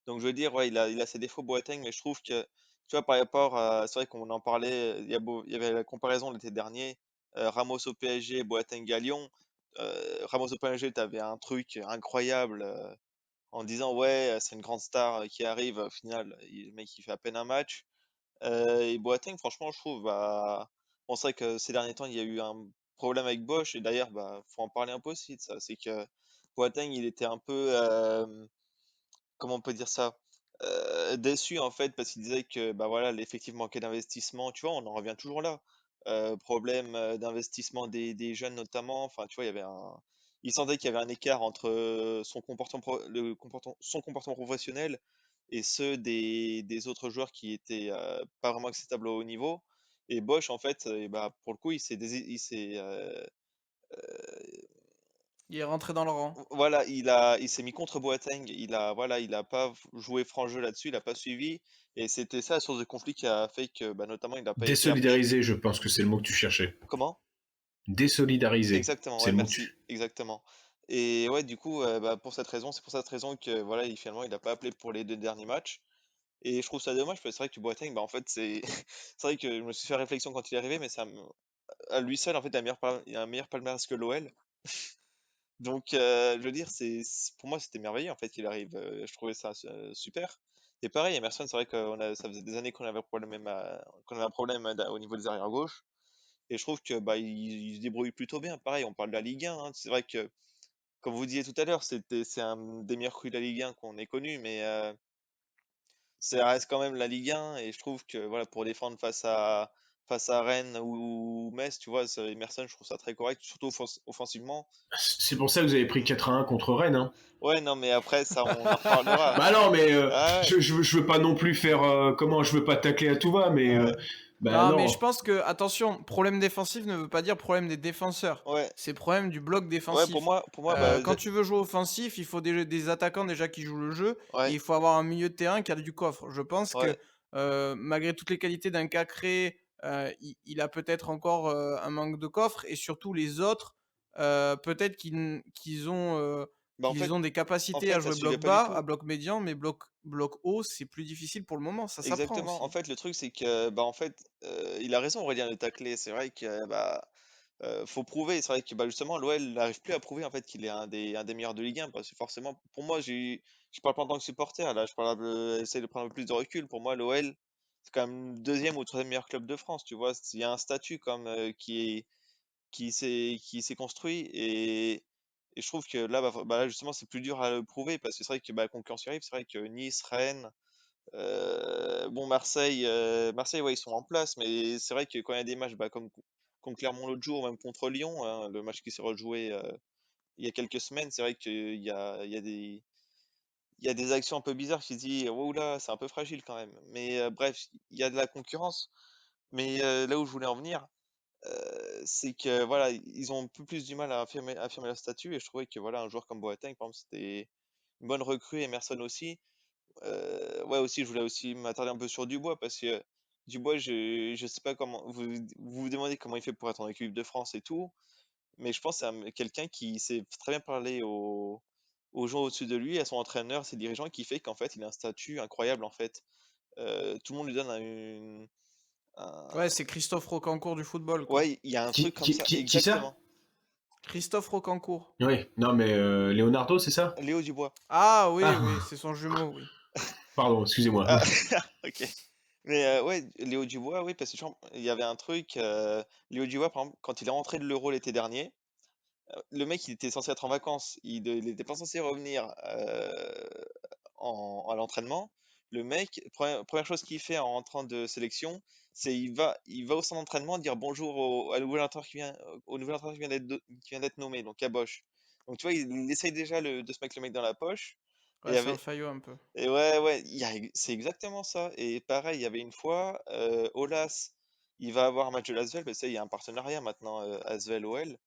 Donc je veux dire, ouais, il a ses défauts Boateng, mais je trouve que, tu vois, par rapport à, c'est vrai qu'on en parlait, il y avait la comparaison l'été dernier, Ramos au PSG, Boateng à Lyon. Ramos au PSG, tu avais un truc incroyable, en disant ouais, c'est une grande star qui arrive, au final, le mec il fait à peine un match. Et Boateng, franchement, je trouve, bah, bon, c'est vrai que ces derniers temps, il y a eu un problème avec Bosch, et d'ailleurs, bah, faut en parler un peu aussi de ça. C'est que Boateng, il était un peu, comment on peut dire ça, déçu en fait, parce qu'il disait que bah voilà, l'effectif manquait d'investissement. Tu vois, on en revient toujours là. problème d'investissement des jeunes notamment. Enfin, tu vois, il sentait qu'il y avait un écart entre son comportement professionnel et ceux des autres joueurs qui étaient pas vraiment acceptables au haut niveau. Et Bosch, en fait, bah, pour le coup, Il est rentré dans le rang. voilà, il s'est mis contre Boateng. Il a pas joué franc jeu là-dessus, il a pas suivi. Et c'était ça la source de conflit qui a fait que, bah, notamment, il n'a pas été appelé. Désolidariser, je pense que c'est le mot que tu cherchais. Comment? Désolidariser, Exactement, c'est ouais, le mot que merci, tu... exactement. Et ouais, du coup, bah, c'est pour cette raison que voilà, finalement, il n'a pas appelé pour les 2 derniers matchs. Et je trouve ça dommage parce que c'est vrai que Boateng, bah, en fait, c'est vrai que je me suis fait réflexion quand il est arrivé, mais à lui seul, en fait, il a un meilleur palmarès que l'OL. Donc, je veux dire, pour moi, c'était merveilleux en fait qu'il arrive. Je trouvais ça super. Et pareil, Emerson, c'est vrai ça faisait des années qu'on avait un problème au niveau des arrières gauche. Et je trouve que bah, il se débrouille plutôt bien. Pareil, on parle de la Ligue 1, hein. C'est vrai que, comme vous disiez tout à l'heure, c'est un des meilleurs coups de la Ligue 1 qu'on ait connu, mais ça reste quand même la Ligue 1. Et je trouve que voilà, pour défendre face à Rennes ou Metz, tu vois, Emerson, je trouve ça très correct, surtout offensivement. C'est pour ça que vous avez pris 4-1 contre Rennes, hein. Ouais, non, mais après, ça, on en reparlera. Bah non, mais Ah ouais, je veux pas non plus faire... comment, je veux pas tacler à tout va, mais... ouais, bah Non, mais je non. pense que, attention, problème défensif ne veut pas dire problème des défenseurs. ouais, C'est problème du bloc ouais, défensif. pour moi, bah, Quand tu veux jouer offensif, il faut des attaquants déjà qui jouent le jeu et ouais, il faut avoir un milieu de terrain qui a du coffre. Je pense ouais, que malgré toutes les qualités d'un Cacré, il a peut-être encore un manque de coffre et surtout les autres, peut-être bah, qu'ils ont des capacités à ça jouer suivait bloc pas du bas, tout. à bloc médian, mais bloc haut, c'est plus difficile pour le moment. Ça s'apprend Exactement. En aussi. fait, le truc, c'est que, bah, en fait, il a raison, Aurélien, de tacler. C'est vrai que, bah, faut prouver. C'est vrai que, bah, justement, l'OL n'arrive plus à prouver, en fait, qu'il est un des meilleurs de Ligue 1. Parce que forcément, pour moi, je parle pas en tant que supporter, là, j'essaie de prendre un peu plus de recul. Pour moi, l'OL, c'est quand même le deuxième ou troisième meilleur club de France, tu vois. Il y a un statut comme qui s'est construit et je trouve que là, bah, là, justement, c'est plus dur à le prouver parce que c'est vrai que bah, la concurrence y arrive. C'est vrai que Nice, Rennes, bon, Marseille, ouais, ils sont en place, mais c'est vrai que quand il y a des matchs bah, comme contre Clermont l'autre jour, même contre Lyon, hein, le match qui s'est rejoué il y a quelques semaines, c'est vrai il y a des actions un peu bizarres qui se disent, oh là, c'est un peu fragile quand même. Mais bref, il y a de la concurrence. Mais là où je voulais en venir, c'est que voilà, ils ont un peu plus du mal à affirmer leur statut et je trouvais que voilà, un joueur comme Boateng, par exemple, c'était une bonne recrue, Emerson aussi. Ouais, aussi, je voulais aussi m'attarder un peu sur Dubois parce que Dubois, je sais pas comment vous demandez comment il fait pour être en équipe de France et tout, mais je pense que c'est quelqu'un qui sait très bien parler aux gens au-dessus de lui, à son entraîneur, ses dirigeants, qui fait qu'en fait, il a un statut incroyable en fait. Tout le monde lui donne un- Ouais, c'est Christophe Rocancourt du football, quoi. ouais, il y a un truc comme ça, Qui ça? exactement. Christophe Rocancourt. Oui, non mais Leonardo, c'est ça? Léo Dubois. Ah oui, oui, Ah, c'est son jumeau, oui. pardon, excusez-moi. Ah, ok. Mais ouais, Léo Dubois, oui, parce que genre, il y avait un truc. Léo Dubois, par exemple, quand il est rentré de l'Euro l'été dernier, le mec, il était censé être en vacances. Il était pas censé revenir à l'entraînement. Le mec, première chose qu'il fait en rentrant de sélection, c'est il va au centre d'entraînement dire bonjour à nouvel entraîneur au nouvel entraîneur qui vient d'être nommé, donc à Bosch. Donc tu vois, il essaye déjà de se mettre le mec dans la poche. Et, Ouais, c'est un faillot un peu. et ouais, ouais, c'est exactement ça. Et pareil, il y avait une fois, Aulas, il va avoir un match de l'Asvel, parce que il y a un partenariat maintenant, Asvel-OL.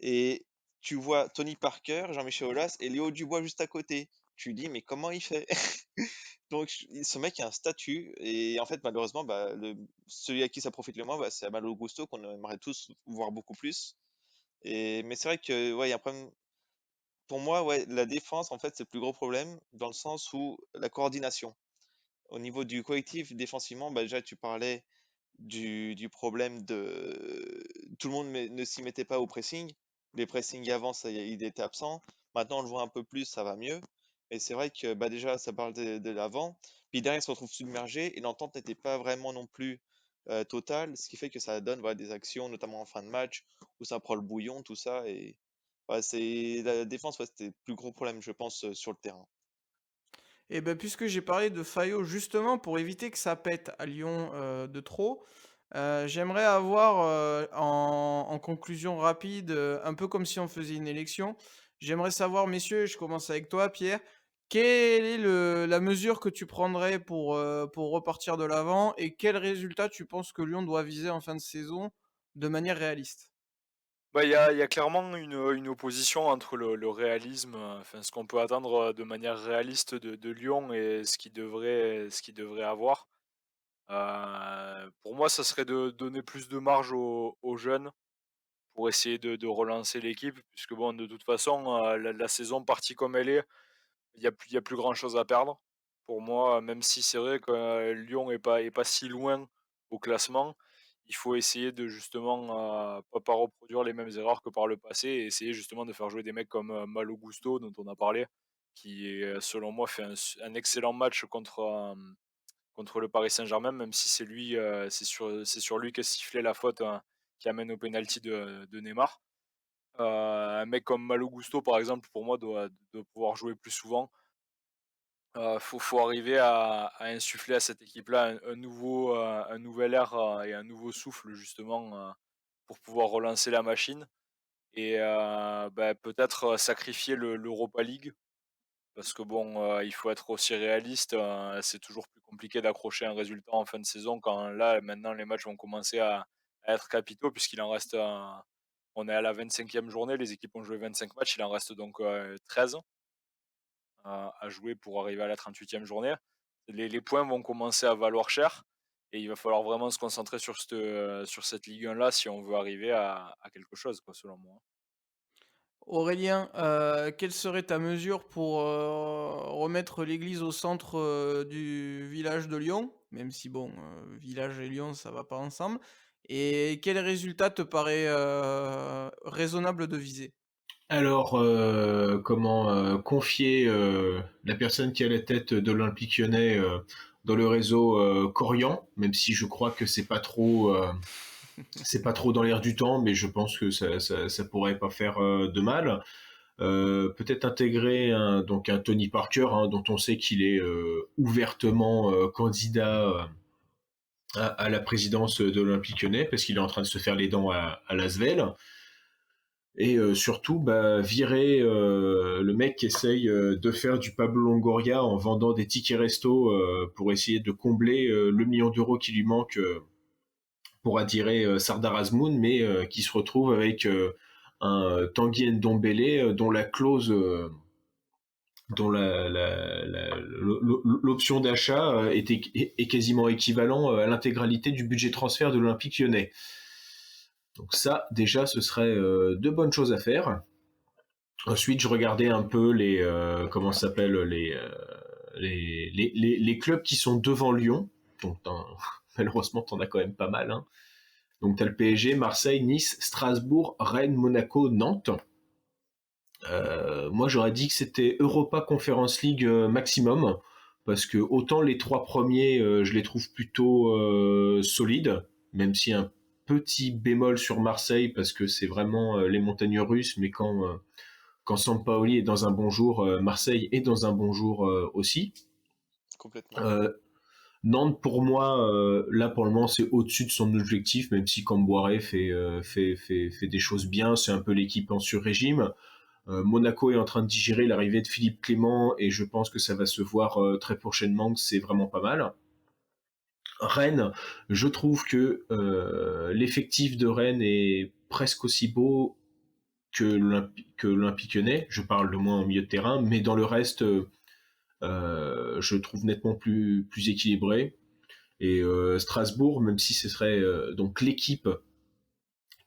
Et tu vois Tony Parker, Jean-Michel Aulas et Léo Dubois juste à côté. Tu dis, mais comment il fait? Donc, ce mec a un statut. Et en fait, malheureusement, bah, celui à qui ça profite le moins, bah, c'est à Malo Gusto, qu'on aimerait tous voir beaucoup plus. Mais c'est vrai que, ouais, il y a un problème. Pour moi, ouais, la défense, en fait, c'est le plus gros problème, dans le sens où la coordination. Au niveau du collectif, défensivement, bah, déjà, tu parlais du problème de tout le monde ne s'y mettait pas au pressing. Les pressings avant, il était absent. Maintenant, on le voit un peu plus, ça va mieux. Mais c'est vrai que bah, déjà, ça parle de l'avant. Puis derrière, il se retrouve submergé et l'entente n'était pas vraiment non plus totale, ce qui fait que ça donne voilà, des actions, notamment en fin de match, où ça prend le bouillon, tout ça. Et ouais, la défense, ouais, c'était le plus gros problème, je pense, sur le terrain. Et ben puisque j'ai parlé de faillot justement pour éviter que ça pète à Lyon de trop, J'aimerais avoir, en conclusion rapide, un peu comme si on faisait une élection, j'aimerais savoir, messieurs, je commence avec toi, Pierre, quelle est le la mesure que tu prendrais pour repartir de l'avant et quel résultat tu penses que Lyon doit viser en fin de saison de manière réaliste? Bah, il y a clairement une opposition entre le réalisme, enfin ce qu'on peut attendre, de manière réaliste de Lyon et ce qu'il devrait avoir. Pour moi, ça serait de donner plus de marge aux jeunes pour essayer de relancer l'équipe puisque bon, de toute façon, la saison partie comme elle est, il y a plus grand chose à perdre. Pour moi, même si c'est vrai que, Lyon est pas si loin au classement, il faut essayer de justement, pas reproduire les mêmes erreurs que par le passé et essayer justement de faire jouer des mecs comme, Malo Gusto dont on a parlé, qui, selon moi fait un excellent match contre le Paris Saint-Germain, même si c'est sur lui qu'est sifflée la faute, qui amène au penalty de Neymar. Un mec comme Malo Gusto, par exemple, pour moi, doit pouvoir jouer plus souvent. Faut arriver à insuffler à cette équipe-là un nouvel air, et un nouveau souffle justement, pour pouvoir relancer la machine et peut-être, sacrifier l'Europa League parce que bon, il faut être aussi réaliste, c'est toujours plus compliqué d'accrocher un résultat en fin de saison quand là, maintenant les matchs vont commencer à être capitaux puisqu'il en reste, on est à la 25e journée, les équipes ont joué 25 matchs, il en reste donc, 13 à jouer pour arriver à la 38e journée. Les points vont commencer à valoir cher et il va falloir vraiment se concentrer sur cette Ligue 1 là si on veut arriver à quelque chose quoi, selon moi. Aurélien, quelle serait ta mesure pour, remettre l'église au centre, du village de Lyon? Même si bon, village et Lyon, ça va pas ensemble. Et quel résultat te paraît, raisonnable de viser? Alors, comment confier la personne qui est à la tête de l'Olympique Lyonnais dans le réseau Corian, même si je crois que c'est pas trop dans l'air du temps, mais je pense que ça pourrait pas faire de mal. Peut-être intégrer donc un Tony Parker, hein, dont on sait qu'il est ouvertement candidat à la présidence de l'Olympique Lyonnais, parce qu'il est en train de se faire les dents à l'Asvel. Et surtout, bah, virer le mec qui essaye de faire du Pablo Longoria en vendant des tickets resto pour essayer de combler le million d'euros qui lui manque pour attirer Sardar Azmoun, mais qui se retrouve avec un Tanguy Ndombele dont la clause, dont l'option d'achat est quasiment équivalent à l'intégralité du budget transfert de l'Olympique Lyonnais. Donc ça, déjà, ce serait deux bonnes choses à faire. Ensuite, je regardais un peu comment ça s'appelle les clubs qui sont devant Lyon. Donc malheureusement, t'en as quand même pas mal. Hein. Donc t'as le PSG, Marseille, Nice, Strasbourg, Rennes, Monaco, Nantes. Moi, j'aurais dit que c'était Europa Conference League maximum parce que autant les trois premiers, je les trouve plutôt solides, même si un petit bémol sur Marseille parce que c'est vraiment les montagnes russes, mais quand Sampaoli est dans un bon jour, Marseille est dans un bon jour aussi. Complètement. Nantes, pour moi, là pour le moment, c'est au-dessus de son objectif, même si Camboire fait des choses bien. C'est un peu l'équipe en sur-régime. Monaco est en train de digérer l'arrivée de Philippe Clément et je pense que ça va se voir très prochainement, que c'est vraiment pas mal. Rennes, je trouve que l'effectif de Rennes est presque aussi beau que l'Olympique Lyonnais. Je parle de moins en milieu de terrain, mais dans le reste, je trouve nettement plus équilibré. Et Strasbourg, même si ce serait donc l'équipe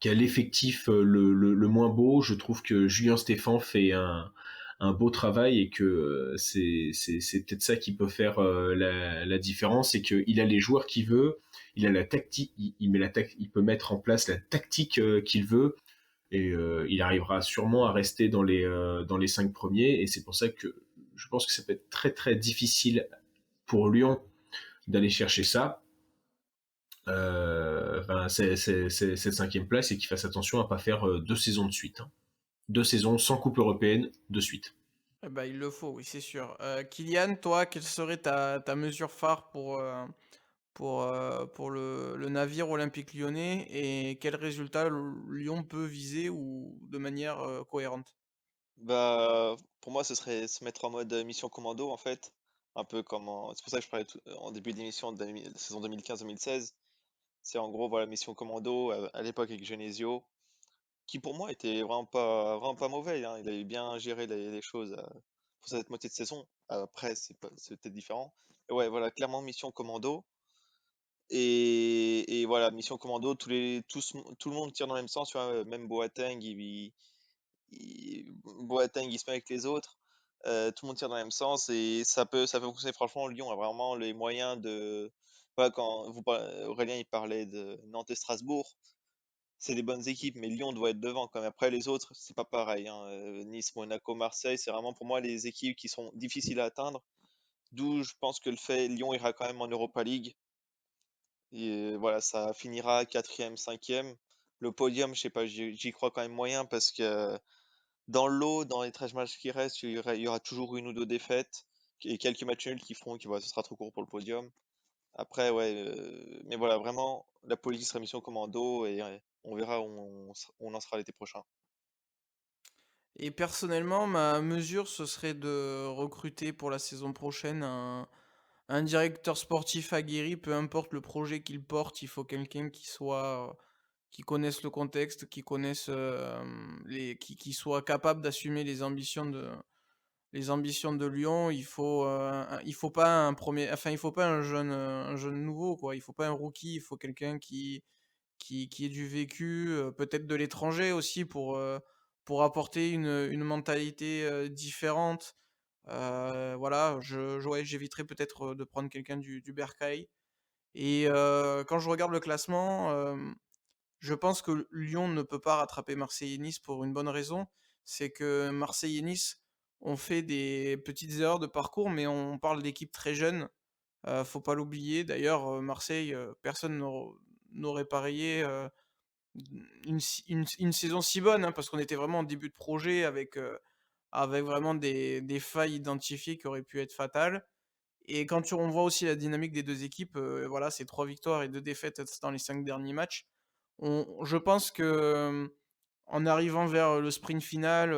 qui a l'effectif le moins beau, je trouve que Julien Stéphan fait un beau travail et que c'est peut-être ça qui peut faire la différence, c'est qu'il a les joueurs qu'il veut, il a la tactique, il peut mettre en place la tactique qu'il veut et il arrivera sûrement à rester dans les 5 premiers et c'est pour ça que je pense que ça peut être très très difficile pour Lyon d'aller chercher ça. Cette cinquième place et qu'il fasse attention à pas faire 2 saisons de suite. Hein. 2 saisons sans coupe européenne de suite. Eh bah, il le faut, oui, c'est sûr. Kylian, toi, quelle serait ta mesure phare pour le navire olympique lyonnais et quel résultat Lyon peut viser ou de manière, cohérente? Bah, pour moi, ce serait se mettre en mode mission commando, en fait. Un peu comme c'est pour ça que je parlais en début d'émission de la saison 2015-2016. C'est en gros, voilà, mission commando à l'époque avec Genesio, qui pour moi était vraiment pas mauvais, hein. Il avait bien géré les choses pour cette moitié de saison. Après, c'était différent. Et ouais, voilà, clairement mission commando. Et voilà, mission commando, tout le monde tire dans le même sens, tu vois, même Boateng, Boateng, il se met avec les autres, tout le monde tire dans le même sens et ça peut fonctionner. Franchement, Lyon a vraiment les moyens de. Voilà, Aurélien il parlait de Nantes et Strasbourg, c'est des bonnes équipes, mais Lyon doit être devant quand même. Après, les autres, c'est pas pareil, hein. Nice, Monaco, Marseille, c'est vraiment pour moi les équipes qui sont difficiles à atteindre. D'où je pense que le fait Lyon ira quand même en Europa League. Et voilà, ça finira quatrième, cinquième. Le podium, je sais pas, j'y crois quand même moyen parce que dans l'eau, dans les 13 matchs qui restent, il y aura toujours une ou deux défaites et quelques matchs nuls qui feront que voilà, ce sera trop court pour le podium. Après, ouais, mais voilà, vraiment, la police sera mission commando et ouais, on verra où on en sera l'été prochain. Et personnellement, ma mesure, ce serait de recruter pour la saison prochaine un directeur sportif aguerri, peu importe le projet qu'il porte, il faut quelqu'un qui connaisse le contexte, qui connaisse, qui soit capable d'assumer les ambitions de Lyon. Il faut pas il faut pas un jeune nouveau, quoi. Il faut pas un rookie, il faut quelqu'un qui ait du vécu, peut-être de l'étranger aussi pour apporter une mentalité, différente. Voilà, ouais, j'éviterais peut-être, de prendre quelqu'un du Bercail et quand je regarde le classement, je pense que Lyon ne peut pas rattraper Marseille et Nice pour une bonne raison, c'est que Marseille et Nice ont fait des petites erreurs de parcours, mais on parle d'équipes très jeunes, faut pas l'oublier. D'ailleurs, Marseille, personne n'aurait parié, une saison si bonne, hein, parce qu'on était vraiment en début de projet avec vraiment des failles identifiées qui auraient pu être fatales. Et quand on voit aussi la dynamique des 2 équipes, voilà, c'est 3 victoires et 2 défaites dans les 5 derniers matchs. Je pense que, en arrivant vers le sprint final,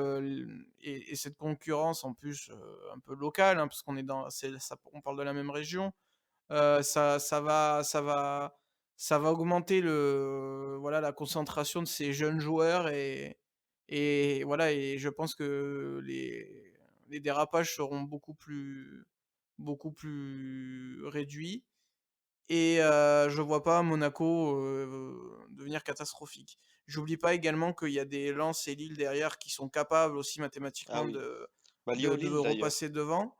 et cette concurrence en plus, un peu locale, hein, parce qu'on est dans c'est ça on parle de la même région, ça va augmenter voilà, la concentration de ces jeunes joueurs et voilà et je pense que les dérapages seront beaucoup plus réduits et je vois pas Monaco, devenir catastrophique. J'oublie pas également qu'il y a des Lens et Lille derrière qui sont capables aussi Ah mathématiquement oui, de bah de de Lille d'ailleurs. repasser devant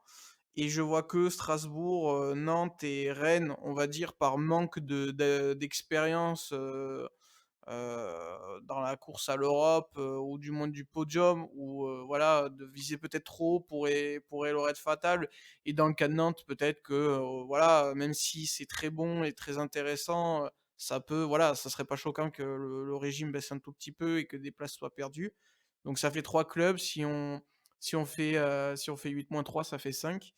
et je vois que Strasbourg, Nantes et Rennes, on va dire par manque d'expérience, dans la course à l'Europe, ou du moins du podium ou voilà, de viser peut-être trop haut pourrait leur être fatal et dans le cas de Nantes, peut-être que, voilà, même si c'est très bon et très intéressant, ça peut voilà, ça serait pas choquant que le régime baisse un tout petit peu et que des places soient perdues. Donc ça fait 3 clubs, si on fait 8 - 3, ça fait 5.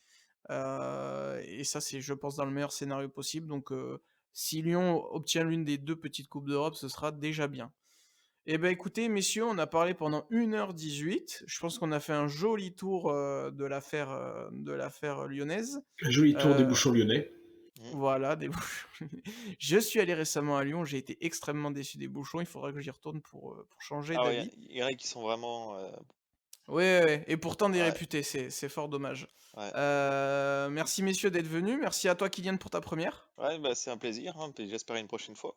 Et ça, c'est, je pense, dans le meilleur scénario possible. Donc, si Lyon obtient l'une des 2 petites coupes d'Europe, ce sera déjà bien. Eh ben, écoutez, messieurs, on a parlé pendant 1 h 18. Je pense qu'on a fait un joli tour, de l'affaire lyonnaise. Un joli tour des Heu, bouchons lyonnais. Mm. voilà, des bouchons. Je suis allé récemment à Lyon, j'ai été extrêmement déçu des bouchons. Il faudra que j'y retourne pour changer Ah ouais, d'avis. il y en a qui sont vraiment. Ouais, ouais, ouais et pourtant des Ouais, réputés, c'est fort dommage. ouais. Merci messieurs d'être venus. Merci à toi Kylian pour ta première. Ouais, bah c'est un plaisir, hein, puis j'espère une prochaine fois.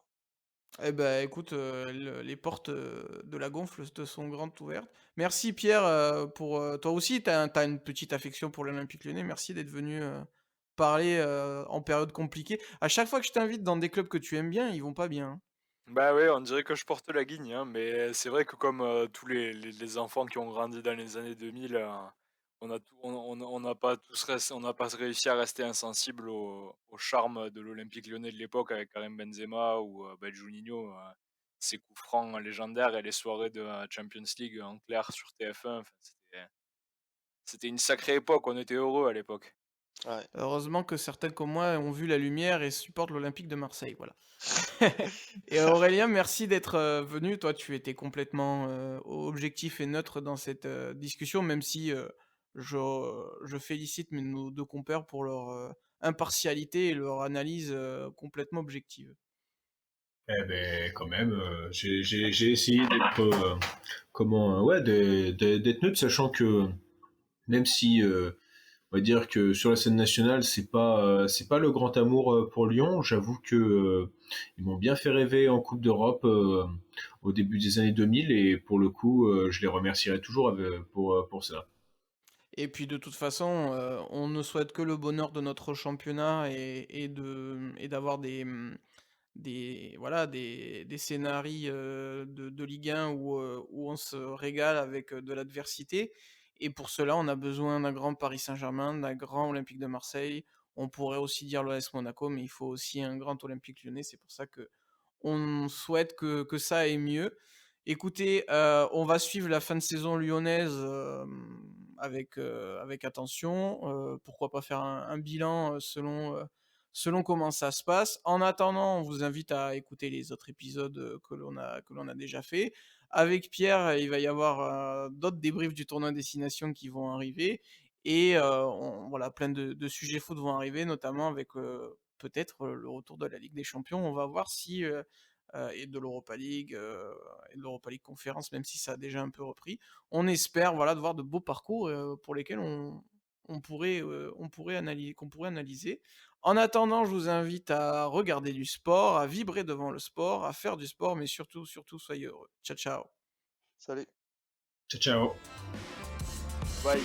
Eh ben, écoute, les portes, de la gonfle te sont grandes ouvertes. Merci Pierre, pour, toi aussi tu as une petite affection pour l'Olympique Lyonnais. Merci d'être venu, parler, en période compliquée. À chaque fois que je t'invite dans des clubs que tu aimes bien, ils vont pas bien, hein. Bah ouais, on dirait que je porte la guigne, hein, mais c'est vrai que comme tous les enfants qui ont grandi dans les années 2000, on n'a pas on n'a pas réussi à rester insensible au charme de l'Olympique lyonnais de l'époque avec Karim Benzema ou bah, Juninho, ses coups francs légendaires et les soirées de Champions League en clair sur TF1. Enfin, c'était une sacrée époque, on était heureux à l'époque. Ouais. Heureusement que certains comme moi ont vu la lumière et supportent l'Olympique de Marseille, voilà. Et Aurélien, merci d'être, venu. Toi, tu étais complètement, objectif et neutre dans cette, discussion, même si, je je félicite nos 2 compères pour leur, impartialité et leur analyse, complètement objective. Eh ben, quand même, j'ai essayé d'être, ouais, d'être neutre, sachant que même si, on va dire que sur la scène nationale, c'est pas le grand amour pour Lyon. J'avoue que ils m'ont bien fait rêver en Coupe d'Europe au début des années 2000 et pour le coup, je les remercierai toujours pour ça. Et puis de toute façon, on ne souhaite que le bonheur de notre championnat et d'avoir des voilà, des scénarii, de Ligue 1 où on se régale avec, de l'adversité et pour cela, on a besoin d'un grand Paris Saint-Germain, d'un grand Olympique de Marseille. On pourrait aussi dire l'AS Monaco, mais il faut aussi un grand Olympique Lyonnais. C'est pour ça que on souhaite que ça aille mieux. Écoutez, on va suivre la fin de saison lyonnaise, avec attention. Pourquoi pas faire un bilan, selon comment ça se passe. En attendant, on vous invite à écouter les autres épisodes, que l'on a déjà fait. Avec Pierre, il va y avoir, d'autres débriefs du tournoi Destination qui vont arriver et voilà, plein de sujets foot vont arriver, notamment avec, peut-être, le retour de la Ligue des Champions. On va voir si, et de l'Europa League, et de l'Europa League Conférence, même si ça a déjà un peu repris. On espère, voilà, de voir de beaux parcours, pour lesquels qu'on pourrait analyser. En attendant, je vous invite à regarder du sport, à vibrer devant le sport, à faire du sport, mais surtout, surtout, soyez heureux. Ciao, ciao. Salut. Ciao, ciao. Bye.